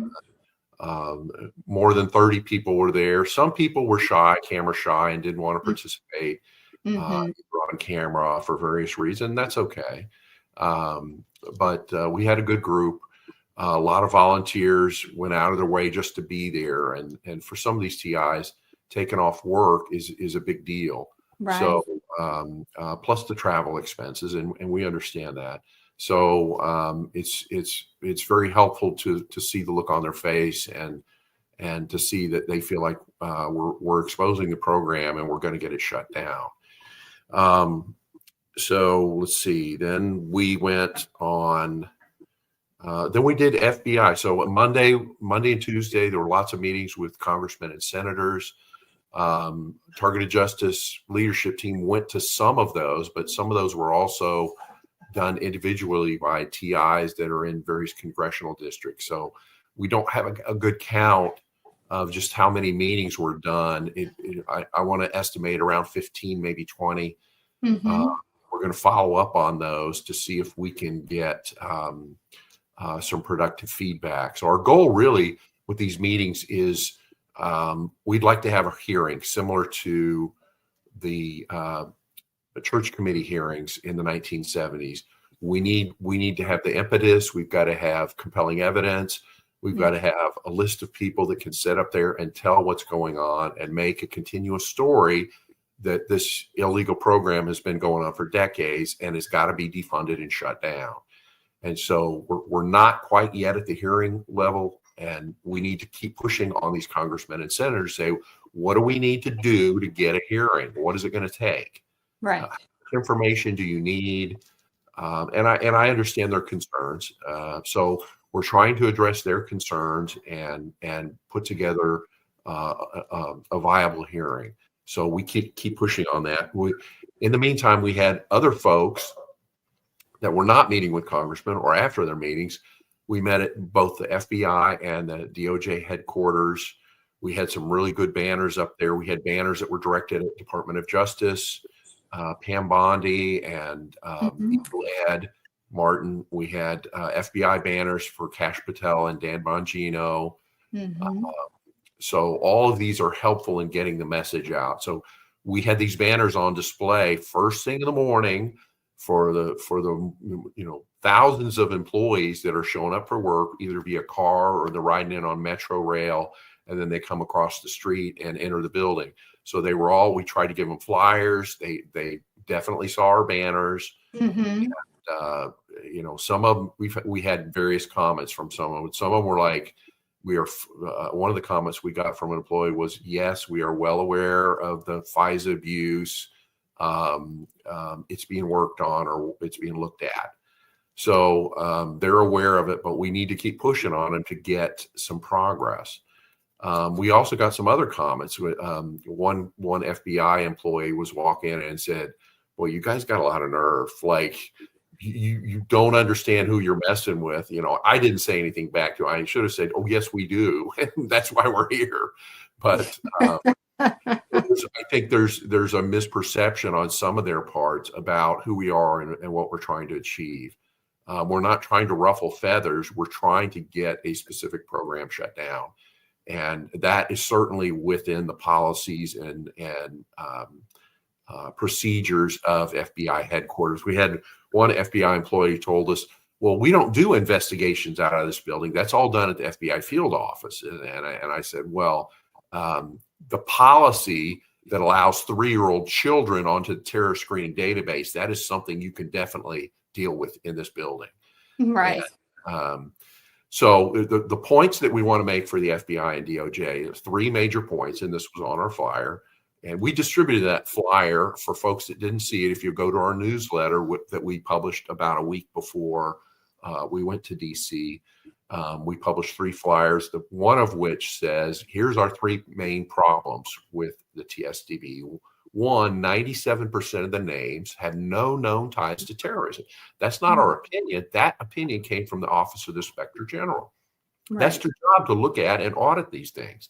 More than 30 people were there. Some people were shy, camera shy, and didn't want to participate on camera for various reasons. That's okay. But we had a good group. A lot of volunteers went out of their way just to be there. And for some of these TIs, taking off work is a big deal. Right. So plus the travel expenses, and we understand that. So it's very helpful to see the look on their face and to see that they feel like we're exposing the program and we're going to get it shut down. So let's see. Then we went on. Then we did FBI. So Monday and Tuesday, there were lots of meetings with congressmen and senators. Targeted justice leadership team went to some of those, but some of those were also done individually by TIs that are in various congressional districts. So we don't have a good count of just how many meetings were done. I want to estimate around 15, maybe 20. We're going to follow up on those to see if we can get some productive feedback. So our goal really with these meetings is we'd like to have a hearing similar to the church committee hearings in the 1970s. We need to have the impetus. We've got to have compelling evidence. We've got to have a list of people that can sit up there and tell what's going on and make a continuous story that this illegal program has been going on for decades and has got to be defunded and shut down. And so we're not quite yet at the hearing level, and we need to keep pushing on these congressmen and senators to say, what do we need to do to get a hearing? What is it going to take? Right. What information do you need? And I understand their concerns. So we're trying to address their concerns and put together a viable hearing. So we keep pushing on that. In the meantime, we had other folks that were not meeting with congressmen or after their meetings. We met at both the FBI and the DOJ headquarters. We had some really good banners up there. We had banners that were directed at Department of Justice, Pam Bondi and Ed Martin. We had FBI banners for Kash Patel and Dan Bongino. So all of these are helpful in getting the message out. So we had these banners on display first thing in the morning for the thousands of employees that are showing up for work, either via car or they're riding in on Metro Rail, and then they come across the street and enter the building. So we tried to give them flyers. They definitely saw our banners. And, some of them, we had various comments from some of them. Some of them were like, one of the comments we got from an employee was, yes, we are well aware of the FISA abuse. It's being worked on or it's being looked at. So they're aware of it, but we need to keep pushing on them to get some progress. We also got some other comments. One FBI employee was walking in and said, well, you guys got a lot of nerve. Like, you don't understand who you're messing with. I didn't say anything back to him. I should have said, oh, yes, we do. And that's why we're here. But I think there's a misperception on some of their parts about who we are and what we're trying to achieve. We're not trying to ruffle feathers. We're trying to get a specific program shut down. And that is certainly within the policies and procedures of FBI headquarters. We had one FBI employee told us, well, we don't do investigations out of this building. That's all done at the FBI field office. And I said, well, the policy that allows 3-year-old children onto the terror screening database, that is something you can definitely deal with in this building. Right. And, so the points that we want to make for the FBI and DOJ is 3 major points, and this was on our flyer. And we distributed that flyer for folks that didn't see it. If you go to our newsletter that we published about a week before we went to DC, we published 3 flyers, one of which says, here's our 3 main problems with the TSDB. 1, 97% of the names have no known ties to terrorism. That's not our opinion. That opinion came from the Office of the Inspector General. Right. That's their job to look at and audit these things.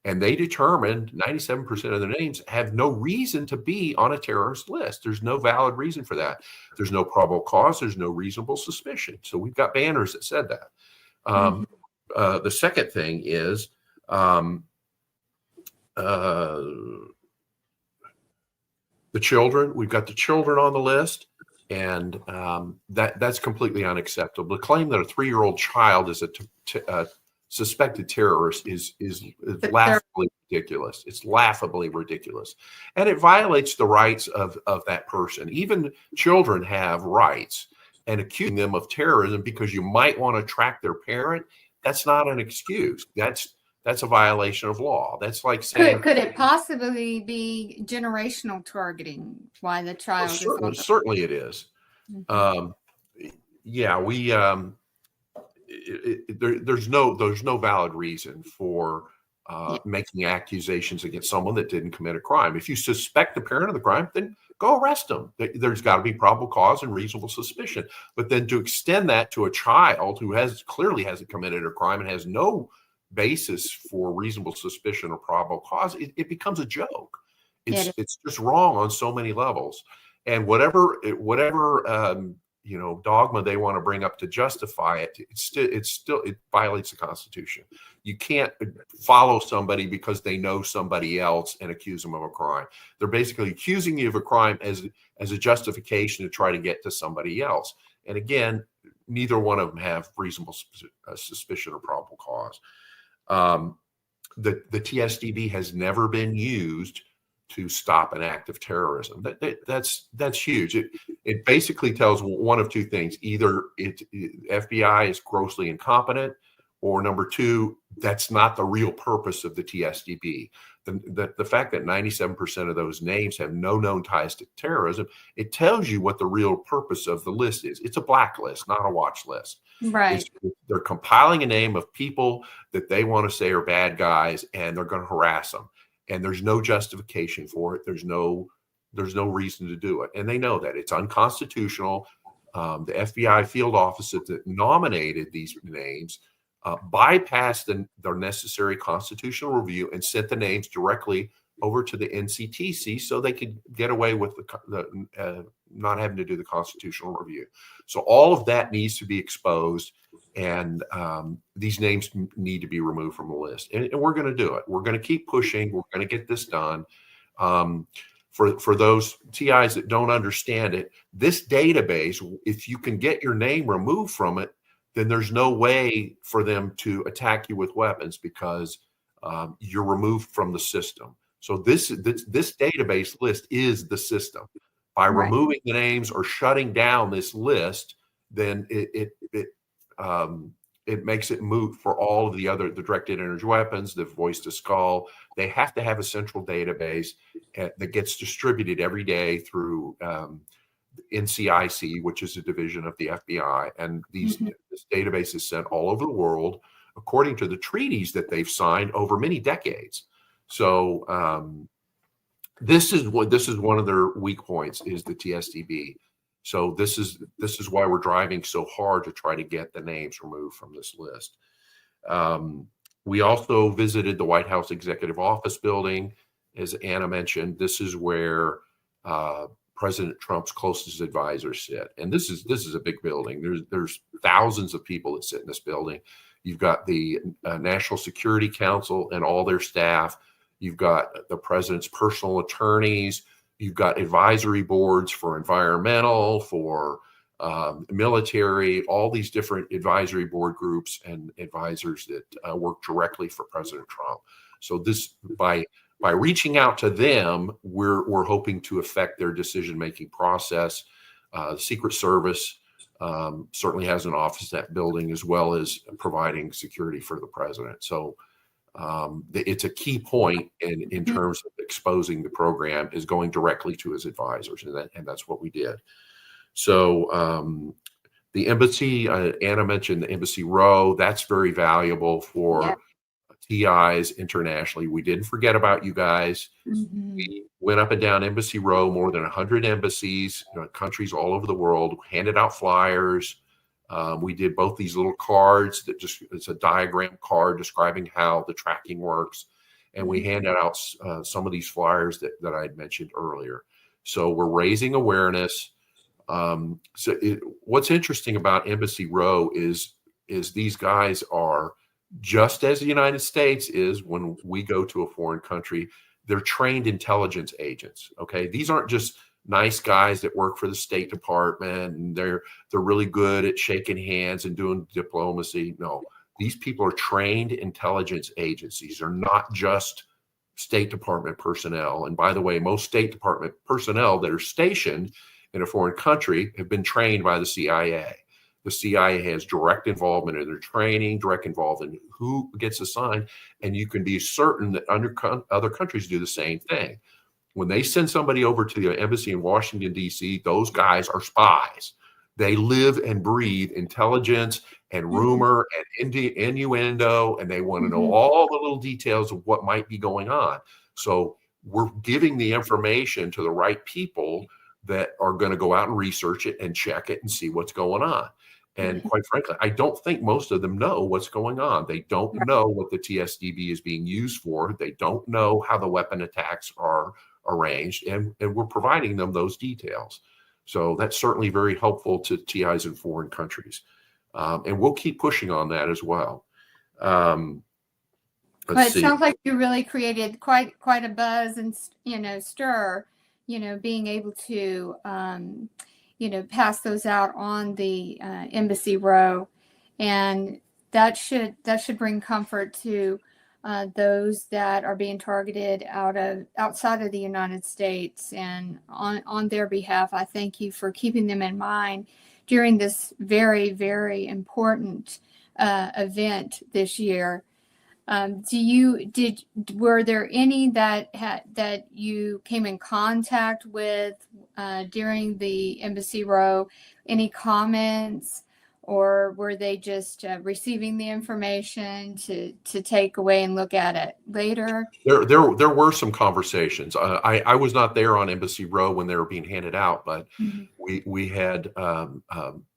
And they determined 97% of the names have no reason to be on a terrorist list. There's no valid reason for that. There's no probable cause. There's no reasonable suspicion. So we've got banners that said that. the second thing is the children. We've got the children on the list, and that's completely unacceptable. The claim that a 3-year-old child is a suspected terrorist is laughably ridiculous. It's laughably ridiculous, and it violates the rights of that person. Even children have rights, and accusing them of terrorism because you might want to track their parent, that's not an excuse. That's a violation of law. That's like saying, could it possibly be generational targeting? Why the child certainly it is. Yeah, we there's no valid reason for making accusations against someone that didn't commit a crime. If you suspect the parent of the crime, then go arrest them. There's got to be probable cause and reasonable suspicion. But then to extend that to a child who clearly hasn't committed a crime and has no basis for reasonable suspicion or probable cause, it becomes a joke. It's just wrong on so many levels. And whatever dogma they want to bring up to justify it, it violates the Constitution. You can't follow somebody because they know somebody else and accuse them of a crime. They're basically accusing you of a crime as a justification to try to get to somebody else. And again, neither one of them have reasonable suspicion or probable cause. The TSDB has never been used to stop an act of terrorism. That's huge. It basically tells one of two things: either FBI is grossly incompetent, or number two, that's not the real purpose of the TSDB. The fact that 97% of those names have no known ties to terrorism, it tells you what the real purpose of the list is. It's a blacklist, not a watch list. Right. They're compiling a name of people that they want to say are bad guys, and they're going to harass them. And there's no justification for it. There's no reason to do it. And they know that it's unconstitutional. The FBI field officer that nominated these names bypassed their necessary constitutional review and sent the names directly over to the NCTC so they could get away with the not having to do the constitutional review. So all of that needs to be exposed, and these names need to be removed from the list. And we're going to do it. We're going to keep pushing. We're going to get this done. For those TIs that don't understand it, this database, if you can get your name removed from it, then there's no way for them to attack you with weapons because you're removed from the system. So this database list is the system. By removing the names or shutting down this list, then it makes it moot for all of the directed energy weapons, the voice to skull. They have to have a central database that gets distributed every day through NCIC, which is a division of the FBI. And this database is sent all over the world according to the treaties that they've signed over many decades. So this is one of their weak points, is the TSDB. So this is why we're driving so hard to try to get the names removed from this list. We also visited the White House Executive Office building. As Anna mentioned, this is where President Trump's closest advisors sit. And this is a big building. There's thousands of people that sit in this building. You've got the National Security Council and all their staff. You've got the president's personal attorneys. You've got advisory boards for environmental, for military, all these different advisory board groups and advisors that work directly for President Trump. So this, by reaching out to them, we're hoping to affect their decision-making process. The Secret Service certainly has an office in that building, as well as providing security for the president. So it's a key point in terms of exposing the program, is going directly to his advisors, and that's what we did. So the embassy, Anna mentioned the Embassy Row. That's very valuable for TIs internationally. We didn't forget about you guys. We went up and down Embassy Row, more than 100 embassies, countries all over the world, handed out flyers. We did both these little cards it's a diagram card describing how the tracking works. And we handed out some of these flyers that I had mentioned earlier. So we're raising awareness. What's interesting about Embassy Row is these guys are just as the United States is when we go to a foreign country, they're trained intelligence agents. Okay. These aren't just nice guys that work for the State Department and they're really good at shaking hands and doing diplomacy. No, these people are trained intelligence agencies. They're not just State Department personnel. And by the way, most State Department personnel that are stationed in a foreign country have been trained by the CIA. The CIA has direct involvement in their training, direct involvement in who gets assigned, and you can be certain that other countries do the same thing. When they send somebody over to the embassy in Washington, D.C., those guys are spies. They live and breathe intelligence and rumor and innuendo, and they want to know all the little details of what might be going on. So we're giving the information to the right people that are going to go out and research it and check it and see what's going on. And quite frankly, I don't think most of them know what's going on. They don't know what the TSDB is being used for. They don't know how the weapon attacks are arranged, and we're providing them those details. So that's certainly very helpful to TIs in foreign countries. And we'll keep pushing on that as well. But it sounds like you really created quite a buzz and, stir, being able to, pass those out on the embassy row. And that should bring comfort to those that are being targeted outside of the United States. And on their behalf, I thank you for keeping them in mind during this very, very important event this year. Were there any that you came in contact with during the embassy row? Any comments? Or were they just receiving the information to take away and look at it later? There were some conversations. I was not there on Embassy Row when they were being handed out, but we had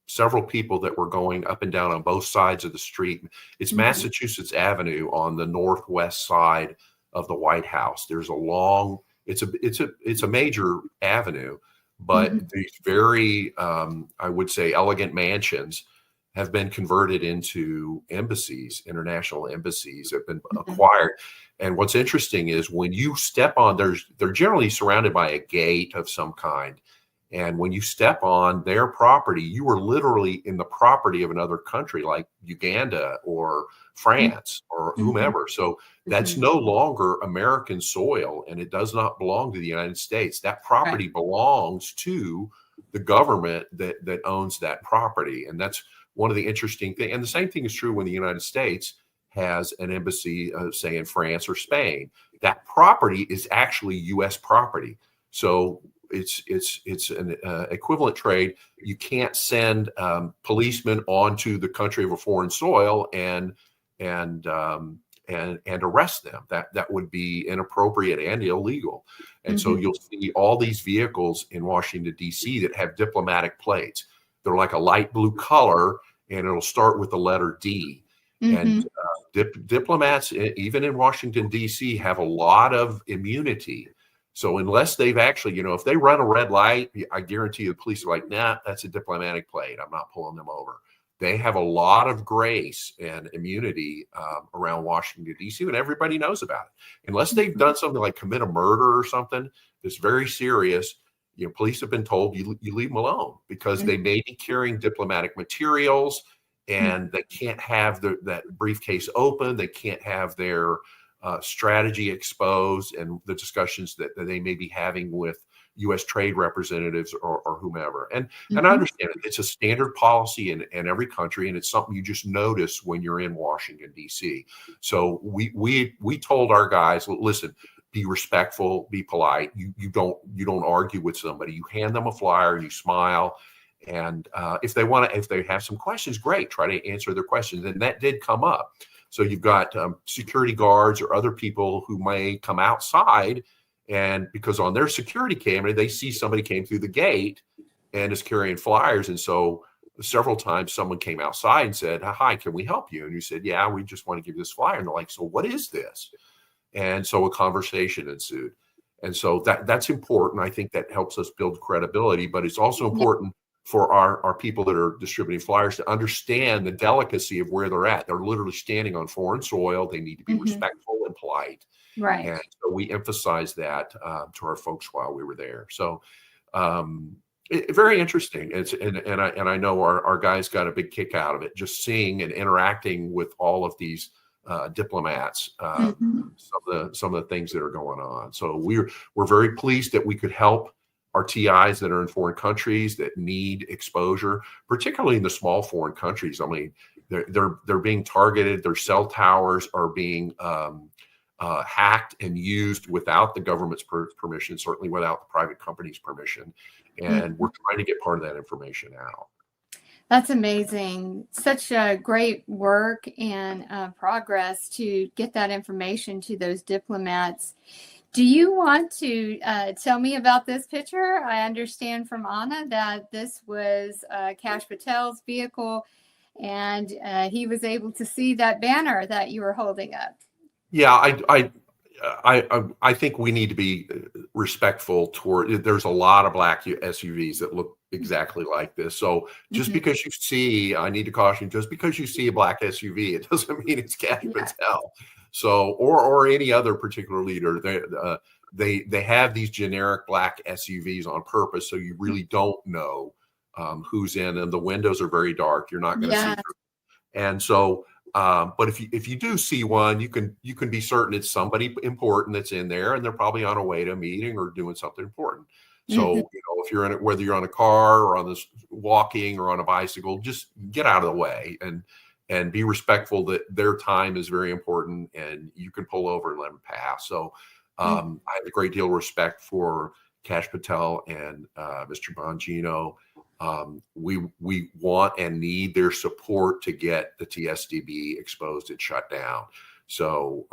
several people that were going up and down on both sides of the street. It's Massachusetts Avenue on the northwest side of the White House. There's a long. It's a major avenue, but these very I would say elegant mansions have been converted into embassies. International embassies have been acquired. And what's interesting is when you step on, they're generally surrounded by a gate of some kind. And when you step on their property, you are literally in the property of another country like Uganda or France or whomever. So that's no longer American soil, and it does not belong to the United States. That property belongs to the government that owns that property. And that's one of the interesting things. And the same thing is true when the United States has an embassy, say in France or Spain. That property is actually U.S. property. So it's an equivalent trade. You can't send policemen onto the country of a foreign soil and arrest them. That would be inappropriate and illegal. And so you'll see all these vehicles in Washington, D.C. that have diplomatic plates. They're like a light blue color, and it'll start with the letter D. And diplomats, even in Washington, D.C., have a lot of immunity. So unless they've actually, if they run a red light, I guarantee you the police are like, nah, that's a diplomatic plate. I'm not pulling them over. They have a lot of grace and immunity around Washington, D.C., and everybody knows about it. Unless they've done something like commit a murder or something that's very serious, police have been told you leave them alone because they may be carrying diplomatic materials and they can't have that briefcase open. They can't have their strategy exposed and the discussions that they may be having with U.S. trade representatives or whomever. And I understand it. It's a standard policy in every country, and it's something you just notice when you're in Washington, D.C. So we told our guys, listen, be respectful, be polite. You don't argue with somebody. You hand them a flyer and you smile. And if they have some questions, great, try to answer their questions. And that did come up. So you've got security guards or other people who may come outside, and because on their security camera, they see somebody came through the gate and is carrying flyers. And so several times someone came outside and said, hi, can we help you? And you said, yeah, we just want to give you this flyer. And they're like, so what is this? And so a conversation ensued. And so that's important. I think that helps us build credibility, but it's also important for our people that are distributing flyers to understand the delicacy of where they're at. They're literally standing on foreign soil. They need to be respectful and polite. Right. And so we emphasized that to our folks while we were there. So very interesting. And I know our guys got a big kick out of it, just seeing and interacting with all of these diplomats, some of the things that are going on. So we're very pleased that we could help our TIs that are in foreign countries that need exposure, particularly in the small foreign countries. I mean, they're being targeted. Their cell towers are being hacked and used without the government's permission, certainly without the private company's permission. And we're trying to get part of that information out. That's amazing. Such a great work and progress to get that information to those diplomats. Do you want to tell me about this picture? I understand from Anna that this was Kash Patel's vehicle, and he was able to see that banner that you were holding up. Yeah, I think we need to be respectful toward. There's a lot of black SUVs that look exactly like this. So just because you see, I need to caution, just because you see a black SUV, it doesn't mean it's Kash Patel. So or any other particular leader. They have these generic black SUVs on purpose, so you really don't know who's in, and the windows are very dark. You're not going to see through. And so. But if you do see one, you can be certain it's somebody important that's in there, and they're probably on a way to a meeting or doing something important. So you know, if you're in it, whether you're on a car or on this walking or on a bicycle, just get out of the way and be respectful that their time is very important, and you can pull over and let them pass. So I have a great deal of respect for Kash Patel and Mr. Bongino. We want and need their support to get the TSDB exposed and shut down. So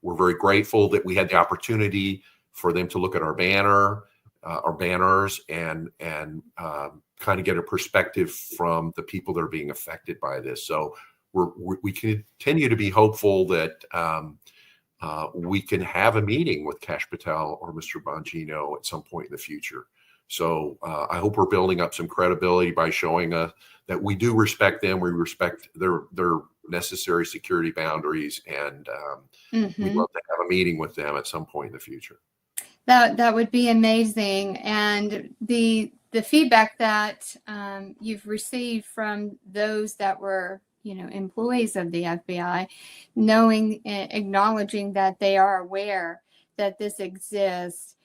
we're very grateful that we had the opportunity for them to look at our banners, and kind of get a perspective from the people that are being affected by this. So we continue to be hopeful that we can have a meeting with Kash Patel or Mr. Bongino at some point in the future. So I hope we're building up some credibility by showing that we do respect them. We respect their necessary security boundaries, and we'd love to have a meeting with them at some point in the future. That would be amazing. And the feedback that you've received from those that were, employees of the FBI, acknowledging that they are aware that this exists.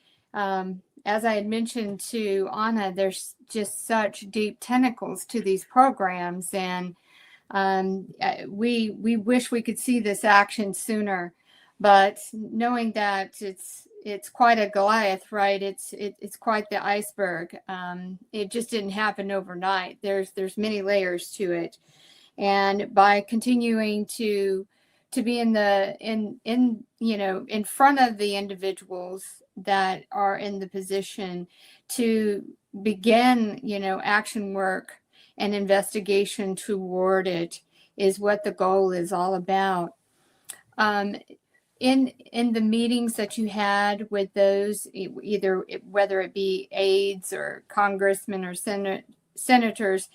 As I had mentioned to Anna, there's just such deep tentacles to these programs, and we wish we could see this action sooner. But knowing that it's quite a Goliath, right? It's quite the iceberg. It just didn't happen overnight. There's many layers to it, and by continuing to be in front of the individuals that are in the position to begin, action work and investigation toward it is what the goal is all about. In the meetings that you had with those, either whether it be aides or congressmen or senators,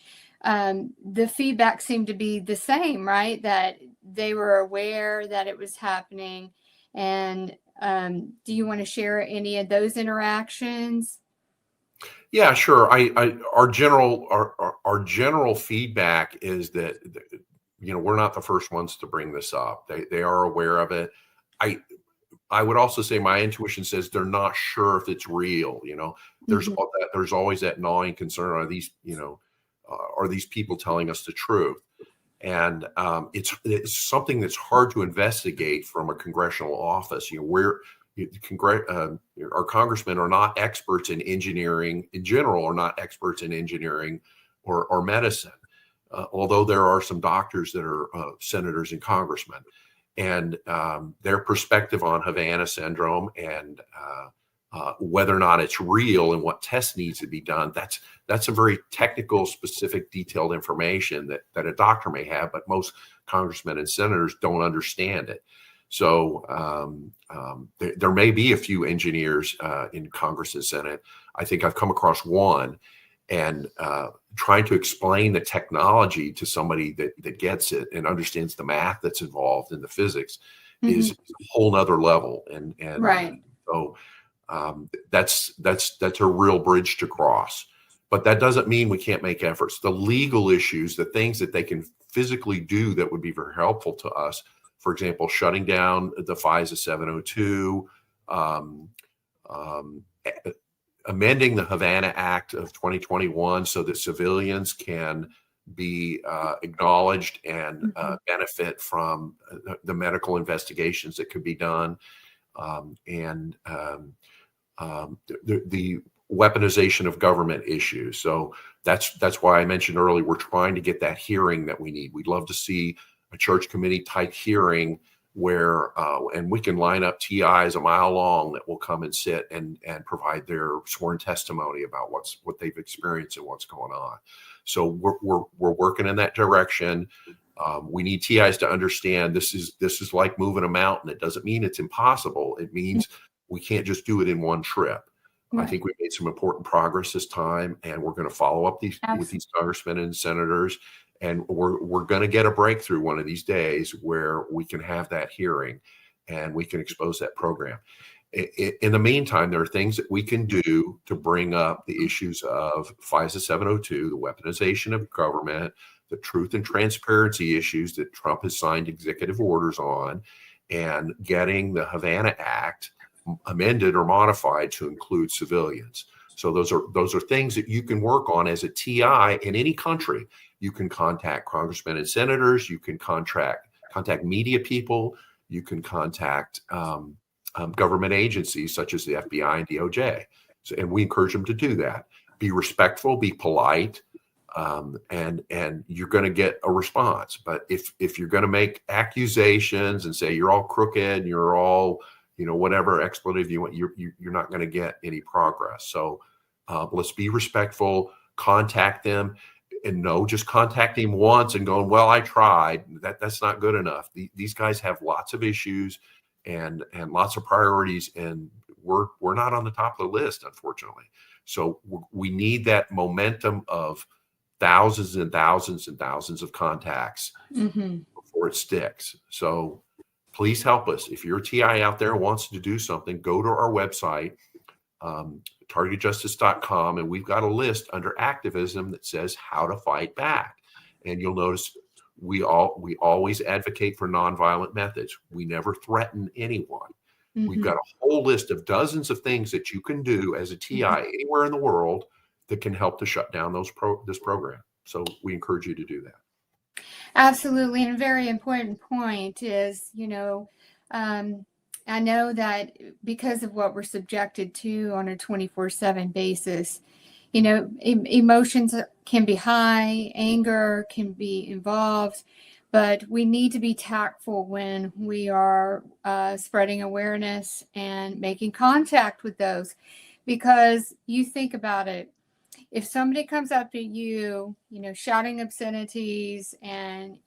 the feedback seemed to be the same, right? That they were aware that it was happening. And do you want to share any of those interactions? Yeah, sure. Our general feedback is that we're not the first ones to bring this up. They are aware of it. I would also say my intuition says they're not sure if it's real. There's always that gnawing concern. Are these people telling us the truth? And it's something that's hard to investigate from a congressional office. Our congressmen are not experts in engineering in general, are not experts in engineering or medicine, although there are some doctors that are senators and congressmen. And their perspective on Havana syndrome and whether or not it's real and what tests needs to be done, that's a very technical, specific, detailed information that a doctor may have, but most congressmen and senators don't understand it. So there may be a few engineers in Congress and Senate. I think I've come across one, and trying to explain the technology to somebody that gets it and understands the math that's involved in the physics is a whole nother level. And Right. so that's a real bridge to cross. But that doesn't mean we can't make efforts. The legal issues, the things that they can physically do that would be very helpful to us, for example, shutting down the FISA 702, amending the Havana Act of 2021 so that civilians can be acknowledged and benefit from the medical investigations that could be done, and the weaponization of government issues. So that's why I mentioned earlier, we're trying to get that hearing that we need. We'd love to see a church committee type hearing where and we can line up TIs a mile long that will come and sit and provide their sworn testimony about what they've experienced and what's going on. So we're working in that direction. We need TIs to understand this is like moving a mountain. It doesn't mean it's impossible. It means we can't just do it in one trip. Right. I think we made some important progress this time, and we're going to follow up with these congressmen and senators. And we're going to get a breakthrough one of these days where we can have that hearing and we can expose that program. In the meantime, there are things that we can do to bring up the issues of FISA 702, the weaponization of government, the truth and transparency issues that Trump has signed executive orders on, and getting the Havana Act amended or modified to include civilians. So those are things that you can work on as a TI in any country. You can contact congressmen and senators. You can contact media people. You can contact government agencies such as the FBI and DOJ. And we encourage them to do that. Be respectful, be polite, and you're going to get a response. But if you're going to make accusations and say you're all crooked, you're all, whatever expletive you want, you're not going to get any progress. So let's be respectful, contact them. And no, just contacting him once and going, well, I tried. That's not good enough. These guys have lots of issues and lots of priorities, and we're not on the top of the list, unfortunately. So we need that momentum of thousands and thousands and thousands of contacts before it sticks. So please help us. If you're a TI out there who wants to do something, go to our website, targetedjustice.com, and we've got a list under activism that says how to fight back. And you'll notice we always advocate for nonviolent methods. We never threaten anyone. We've got a whole list of dozens of things that you can do as a TI anywhere in the world that can help to shut down this program. So we encourage you to do that. Absolutely. And a very important point is, I know that because of what we're subjected to on a 24/7 basis, emotions can be high, anger can be involved, but we need to be tactful when we are spreading awareness and making contact with those. Because you think about it, if somebody comes up to you, shouting obscenities and,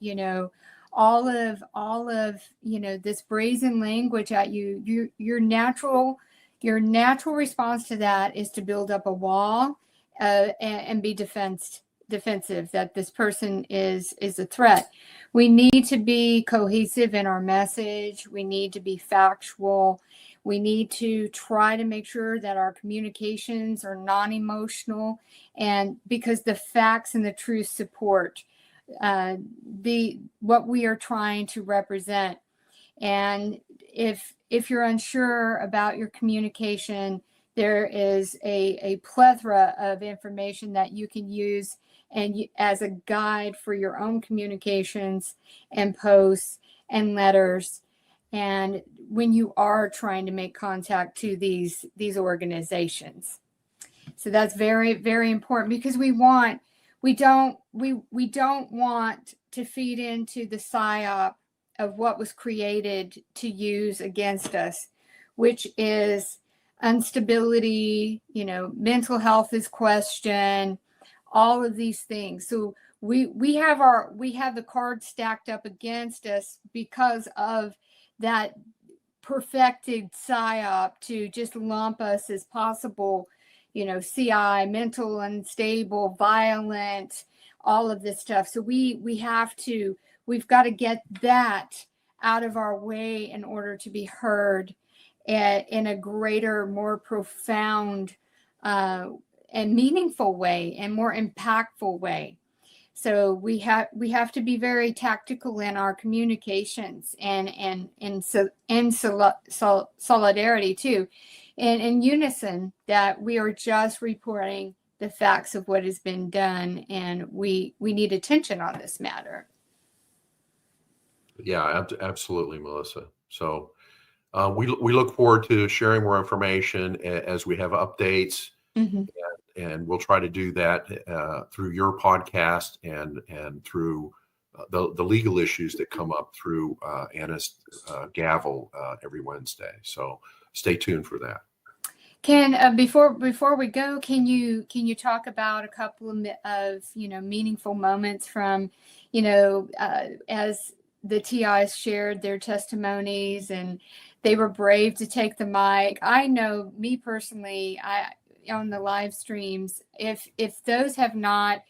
all of this brazen language at you, your natural response to that is to build up a wall and be defensive that this person is a threat. We need to be cohesive in our message. We need to be factual. We need to try to make sure that our communications are non-emotional, and because the facts and the truth support what we are trying to represent. And if you're unsure about your communication, there is a plethora of information that you can use as a guide for your own communications and posts and letters. And when you are trying to make contact to these organizations. So that's very, very important, because we don't want to feed into the psyop of what was created to use against us, which is instability, mental health is questioned, all of these things. So we have the cards stacked up against us because of that perfected psyop to just lump us as possible, CI, mental unstable, violent, all of this stuff. So we've got to get that out of our way in order to be heard in a greater, more profound and meaningful way and more impactful way. So we have to be very tactical in our communications and solidarity too, and in unison, that we are just reporting the facts of what has been done, and we need attention on this matter. Yeah, absolutely, Melissa. So we look forward to sharing more information as we have updates. Mm-hmm. And we'll try to do that through your podcast and through the legal issues that come up through Anna's gavel every Wednesday. So stay tuned for that. Can before we go, can you talk about a couple of meaningful moments from as the TIs shared their testimonies and they were brave to take the mic? I know, me personally, on the live streams, if those have not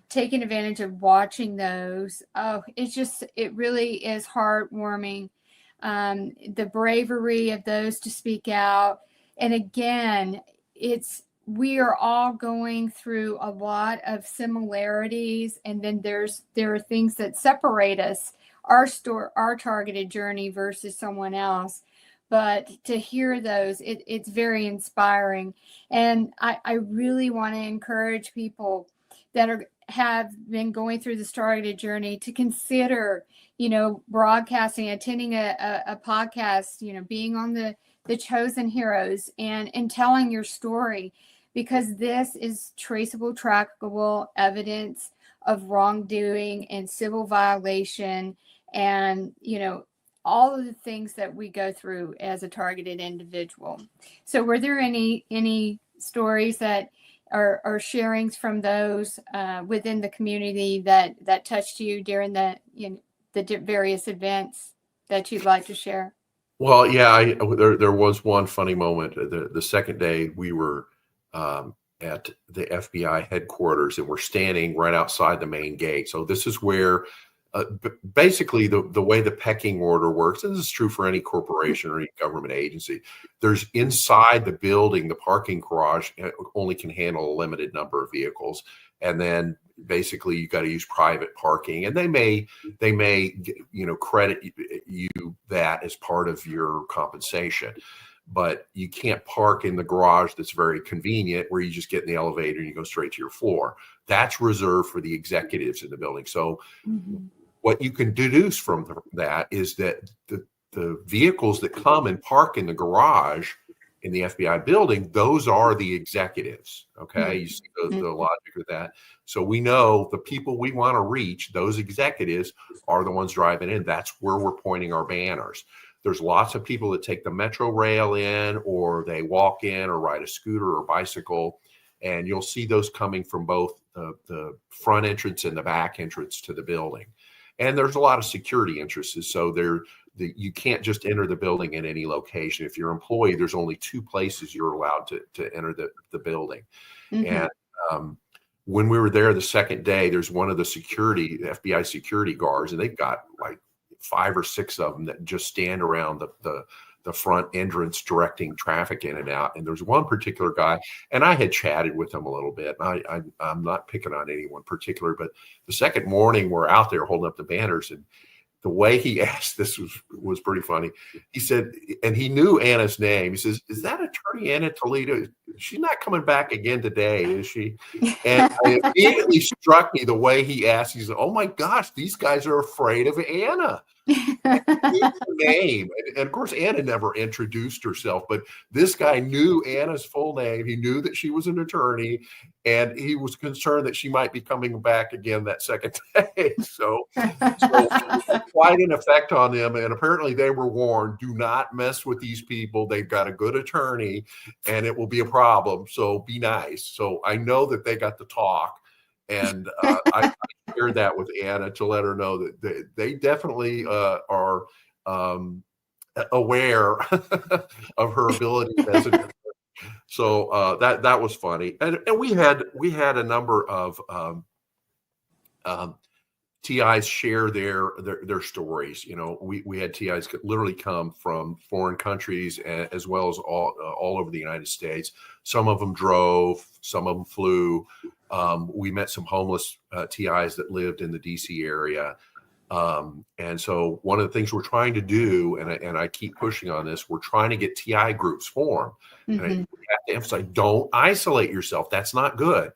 taken advantage of watching those, it really is heartwarming. The bravery of those to speak out. And again, we are all going through a lot of similarities, and then there are things that separate us, our targeted journey versus someone else. But to hear those, it's very inspiring. And I really want to encourage people that have been going through this targeted journey to consider, broadcasting, attending a podcast, being on the Chosen Heroes and telling your story, because this is traceable, trackable evidence of wrongdoing and civil violation and, all of the things that we go through as a targeted individual. So were there any stories that are sharings from those within the community that touched you during the various events that you'd like to share? Well, yeah, there was one funny moment. The second day we were at the FBI headquarters, and we're standing right outside the main gate. So this is where basically the way the pecking order works, and this is true for any corporation or any government agency, there's inside the building, the parking garage only can handle a limited number of vehicles. And then basically you got to use private parking, and they may credit you that as part of your compensation, but you can't park in the garage that's very convenient where you just get in the elevator and you go straight to your floor. That's reserved for the executives in the building. So what you can deduce from that is that the vehicles that come and park in the garage in the FBI building, those are the executives. Okay. You see the logic of that. So we know the people we want to reach, those executives, are the ones driving in. That's where we're pointing our banners. There's lots of people that take the metro rail in, or they walk in or ride a scooter or bicycle. And you'll see those coming from both the front entrance and the back entrance to the building. And there's a lot of security interests. So you can't just enter the building in any location. If you're an employee, there's only two places you're allowed to enter the building. And when we were there the second day, there's one of the FBI security guards, and they've got like 5 or 6 of them that just stand around the front entrance directing traffic in and out. And there's one particular guy, and I had chatted with him a little bit. I'm not picking on anyone particular, but the second morning we're out there holding up the banners, and the way he asked this was pretty funny. He said, and he knew Anna's name. He says, "Is that Attorney Anna Toledo? She's not coming back again today, is she?" And it immediately struck me the way he asked. He said, "Oh my gosh, these guys are afraid of Anna." Her name, and of course Anna never introduced herself, but this guy knew Anna's full name. He knew that she was an attorney, and he was concerned that she might be coming back again that second day. So quite an effect on them, and apparently they were warned, do not mess with these people. They've got a good attorney and it will be a problem, so be nice. So I know that they got to talk, and I shared that with Anna to let her know that they definitely are aware of her ability as an attorney. So that was funny, and we had a number of TIs share their stories. You know, we had TIs literally come from foreign countries as well as all over the United States. Some of them drove, some of them flew. We met some homeless TIs that lived in the DC area. And so one of the things we're trying to do, and I keep pushing on this, we're trying to get TI groups formed. And I have to emphasize, don't isolate yourself. That's not good.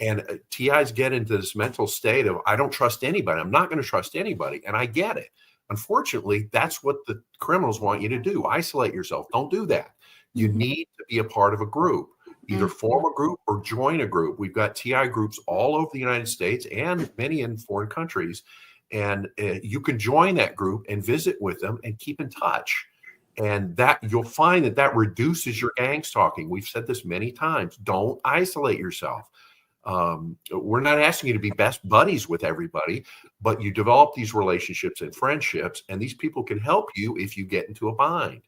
And TIs get into this mental state of, I don't trust anybody. I'm not going to trust anybody. And I get it. Unfortunately, that's what the criminals want you to do. Isolate yourself. Don't do that. You need to be a part of a group. Either form a group or join a group. We've got TI groups all over the United States and many in foreign countries. And you can join that group and visit with them and keep in touch. And that you'll find that reduces your gang stalking. We've said this many times. Don't isolate yourself. We're not asking you to be best buddies with everybody, but you develop these relationships and friendships, and these people can help you if you get into a bind.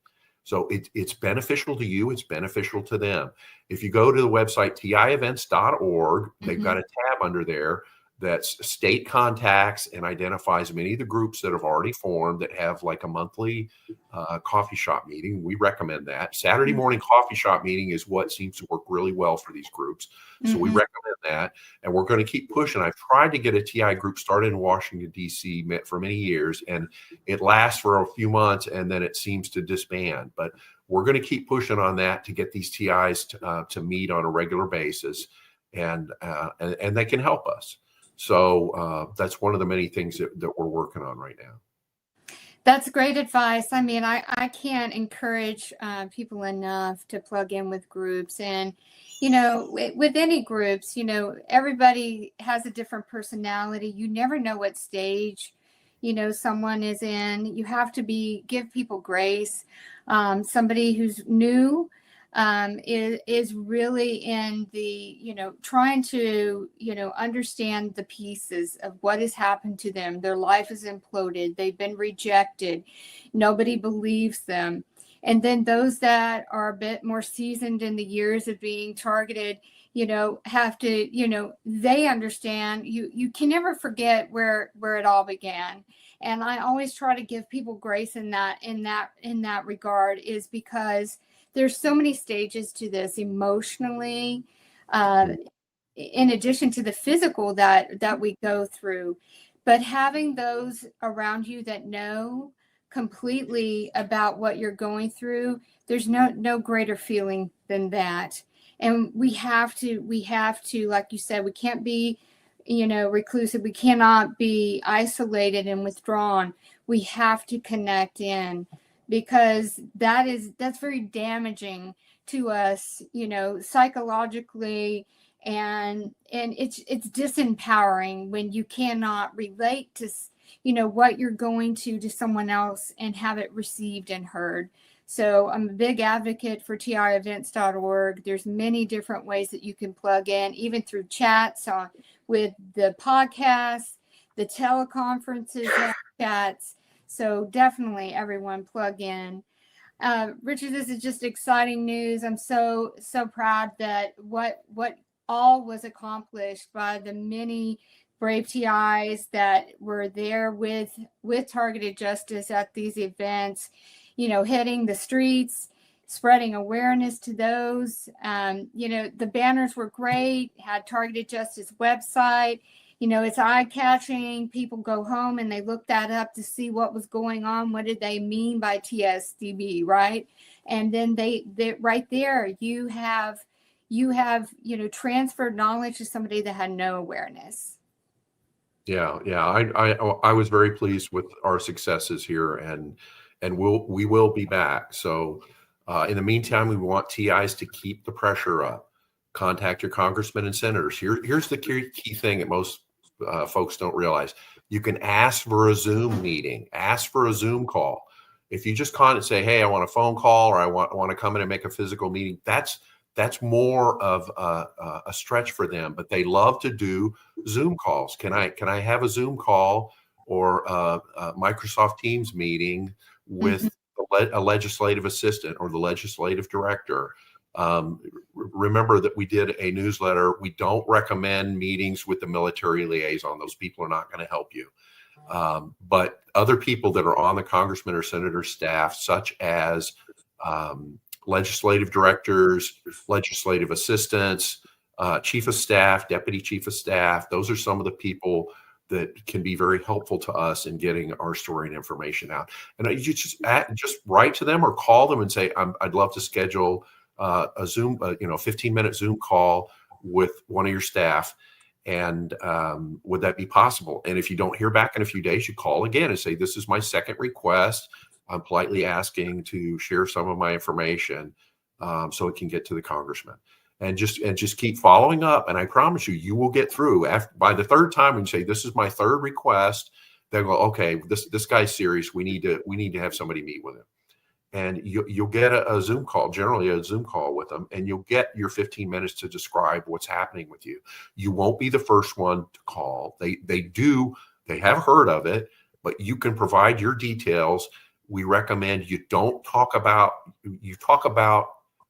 So it's beneficial to you. It's beneficial to them. If you go to the website tievents.org, they've got a tab under there that's state contacts and identifies many of the groups that have already formed that have like a monthly coffee shop meeting. We recommend that. Saturday morning coffee shop meeting is what seems to work really well for these groups. So we recommend that. And we're going to keep pushing. I've tried to get a TI group started in Washington, D.C. for many years, and it lasts for a few months and then it seems to disband. But we're going to keep pushing on that to get these TIs to meet on a regular basis, and they can help us. So that's one of the many things that we're working on right now. That's great advice. I mean, I can't encourage people enough to plug in with groups. And, you know, with any groups, you know, everybody has a different personality. You never know what stage, you know, someone is in. You have to give people grace. Somebody who's new is really in the, you know, trying to, you know, understand the pieces of what has happened to them. Their life is imploded. They've been rejected. Nobody believes them. And then those that are a bit more seasoned in the years of being targeted, you know, have to, you know, they understand. You can never forget where it all began. And I always try to give people grace in that regard, is because there's so many stages to this emotionally, in addition to the physical that we go through. But having those around you that know completely about what you're going through, there's no greater feeling than that. And we have to, like you said, we can't be, you know, reclusive. We cannot be isolated and withdrawn. We have to connect in, because that's very damaging to us, you know, psychologically, and it's disempowering when you cannot relate to, you know, what you're going to someone else and have it received and heard. So I'm a big advocate for tievents.org. There's many different ways that you can plug in, even through chats with the podcasts, the teleconferences, chats. So definitely everyone plug in. Richard, this is just exciting news. I'm so proud that what all was accomplished by the many brave TIs that were there with Targeted Justice at these events, you know, hitting the streets, spreading awareness to those. You know, the banners were great, had Targeted Justice website. You know, it's eye-catching. People go home and they look that up to see what was going on. What did they mean by TSDB, right? And then they right there, you have, you know, transferred knowledge to somebody that had no awareness. Yeah. I was very pleased with our successes here, and we will be back. So in the meantime, we want TIs to keep the pressure up. Contact your congressmen and senators. Here's the key thing that most folks don't realize. You can ask for a Zoom meeting, ask for a Zoom call. If you just call and say, hey, I want a phone call, or I want to come in and make a physical meeting, that's more of a stretch for them, but they love to do Zoom calls. Can I have a Zoom call or a Microsoft Teams meeting with a legislative assistant or the legislative director? Remember that we did a newsletter. We don't recommend meetings with the military liaison. Those people are not going to help you. But other people that are on the congressman or senator staff, such as legislative directors, legislative assistants, chief of staff, deputy chief of staff, those are some of the people that can be very helpful to us in getting our story and information out. And you just write to them or call them and say, I'd love to schedule a Zoom, 15-minute Zoom call with one of your staff. And would that be possible? And if you don't hear back in a few days, you call again and say, this is my second request. I'm politely asking to share some of my information so it can get to the congressman. And just keep following up. And I promise you will get through. By the third time, when you say, this is my third request, they'll go, okay, this guy's serious. We need to have somebody meet with him. And you'll get a Zoom call, generally a Zoom call with them, and you'll get your 15 minutes to describe what's happening with you. You won't be the first one to call. They have heard of it, but you can provide your details. We recommend you talk about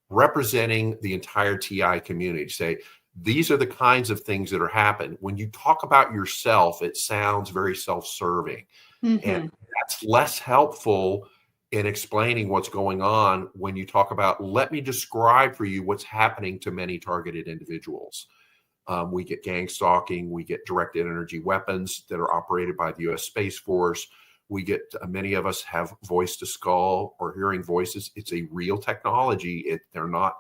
representing the entire TI community. Say, these are the kinds of things that are happening. When you talk about yourself, it sounds very self-serving. Mm-hmm. And that's less helpful in explaining what's going on when you talk about, let me describe for you what's happening to many targeted individuals. We get gang stalking, we get directed energy weapons that are operated by the U.S. Space Force. We get, many of us have voice to skull or hearing voices. It's a real technology.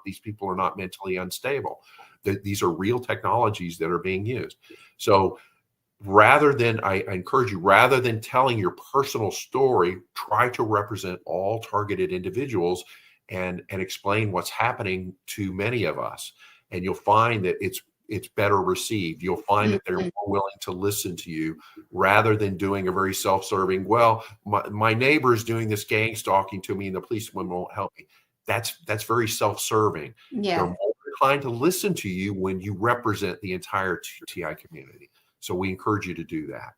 These people are not mentally unstable. These are real technologies that are being used. So I encourage you, rather than telling your personal story, try to represent all targeted individuals and explain what's happening to many of us. And you'll find that it's better received. You'll find that they're more willing to listen to you rather than doing a very self-serving, well, my neighbor is doing this gang stalking to me and the policeman won't help me. That's very self-serving. Yeah. They're more inclined to listen to you when you represent the entire TI community. So we encourage you to do that.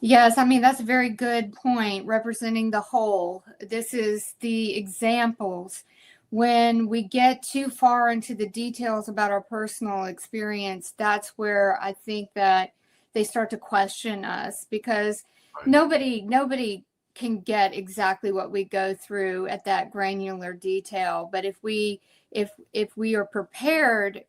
Yes, I mean, that's a very good point, representing the whole. This is the examples. When we get too far into the details about our personal experience, that's where I think that they start to question us, because nobody can get exactly what we go through at that granular detail. But if we are prepared,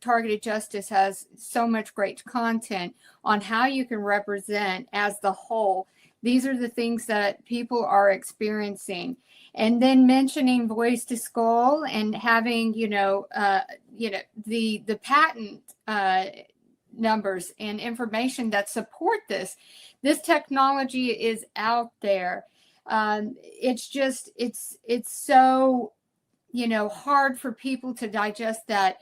Targeted Justice has so much great content on how you can represent as the whole. These are the things that people are experiencing. And then mentioning voice to skull and having, the patent numbers and information that support this. This technology is out there. It's so, hard for people to digest that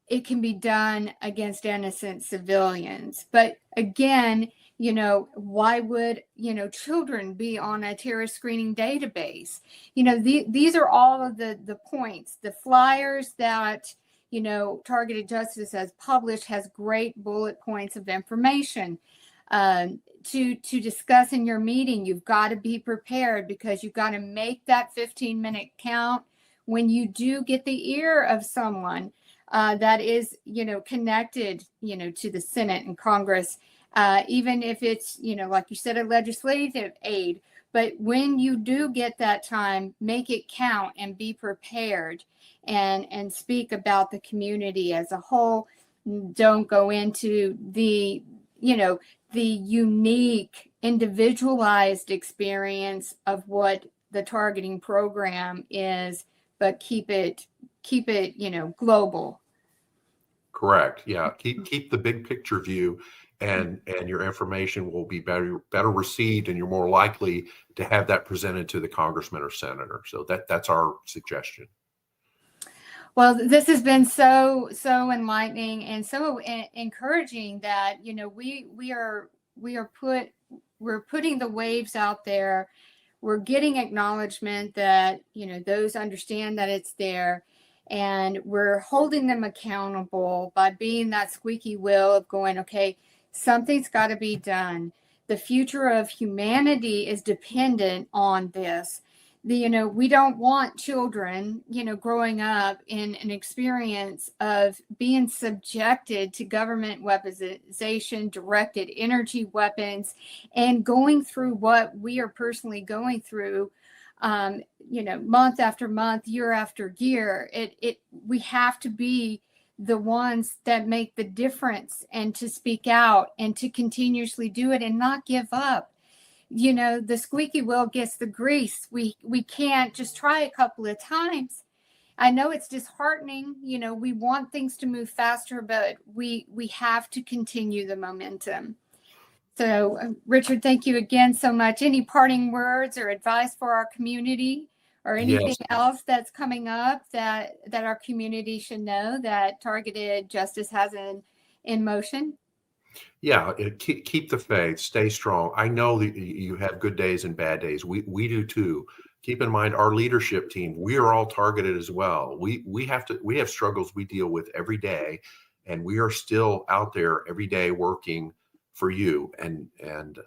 it can be done against innocent civilians. But again, why would, children be on a terrorist screening database? These are all of the points. The flyers that, Targeted Justice has published has great bullet points of information to discuss in your meeting. You've got to be prepared, because you've got to make that 15-minute count when you do get the ear of someone that is, connected, to the Senate and Congress, even if it's, like you said, a legislative aid. But when you do get that time, make it count and be prepared and speak about the community as a whole. Don't go into the unique, individualized experience of what the targeting program is, but keep it, global. Correct. Yeah. Keep the big picture view, and your information will be better received, and you're more likely to have that presented to the congressman or senator. So that's our suggestion. Well, this has been so enlightening and so encouraging that, we're putting the waves out there. We're getting acknowledgement that, those understand that it's there. And we're holding them accountable by being that squeaky wheel of going, okay, something's got to be done. The future of humanity is dependent on this. we don't want children, growing up in an experience of being subjected to government weaponization, directed energy weapons, and going through what we are personally going through, month after month, year after year. We have to be the ones that make the difference, and to speak out and to continuously do it and not give up. The squeaky wheel gets the grease. We can't just try a couple of times. I know it's disheartening. We want things to move faster, but we have to continue the momentum. So, Richard, thank you again so much. Any parting words or advice for our community, or anything else that's coming up that our community should know that Targeted Justice has in motion? Yeah, keep the faith, stay strong. I know that you have good days and bad days. We do too. Keep in mind our leadership team, we are all targeted as well. We have struggles we deal with every day, and we are still out there every day working for you. And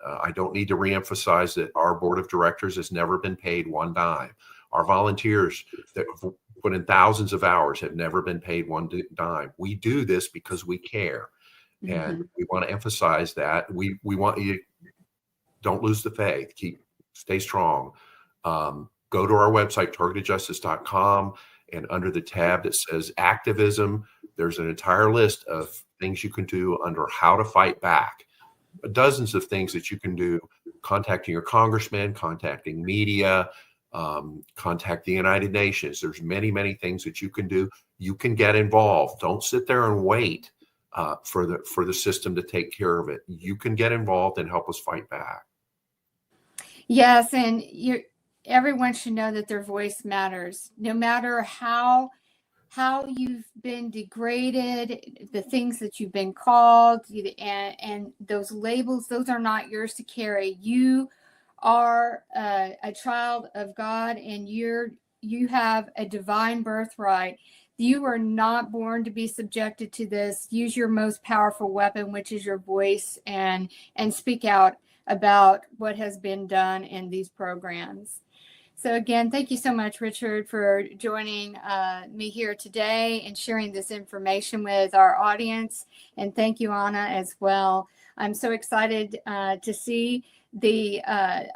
I don't need to reemphasize that our board of directors has never been paid one dime. Our volunteers that have put in thousands of hours have never been paid one dime. We do this because we care. And we want to emphasize that. We want you, don't lose the faith, stay strong. Go to our website, targetedjustice.com, and under the tab that says activism, there's an entire list of things you can do under how to fight back. Dozens of things that you can do, contacting your congressman, contacting media, contact the United Nations. There's many, many things that you can do. You can get involved. Don't sit there and wait for the system to take care of it. You can get involved and help us fight back. Yes, and everyone should know that their voice matters, no matter how you've been degraded, the things that you've been called, and those labels, those are not yours to carry. You are a child of God, and you have a divine birthright. You are not born to be subjected to this. Use your most powerful weapon, which is your voice, and speak out about what has been done in these programs. So again, thank you so much, Richard, for joining me here today and sharing this information with our audience. And thank you, Anna, as well. I'm so excited to see the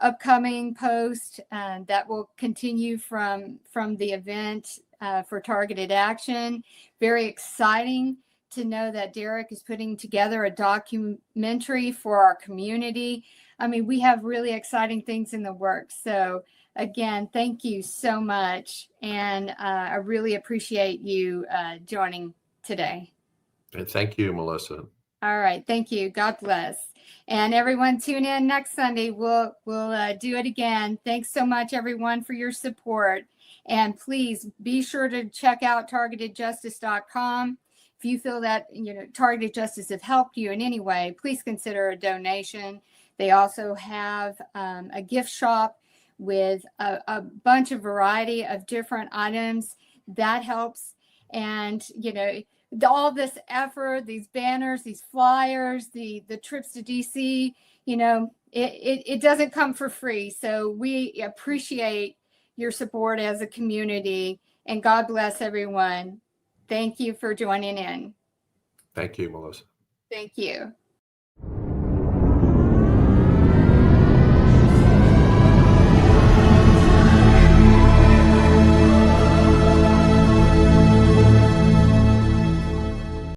upcoming post that will continue from the event for targeted action. Very exciting to know that Derek is putting together a documentary for our community. I mean, we have really exciting things in the works. So again, thank you so much. And I really appreciate you joining today. And thank you, Melissa. All right. Thank you. God bless. And everyone, tune in next Sunday. We'll do it again. Thanks so much, everyone, for your support. And please be sure to check out targetedjustice.com. If you feel that Targeted Justice have helped you in any way, please consider a donation. They also have a gift shop with a bunch of variety of different items that helps. And all this effort, these banners, these flyers, the trips to DC, it doesn't come for free. So we appreciate your support as a community, and God bless everyone. Thank you for joining in. Thank you, Melissa. Thank you.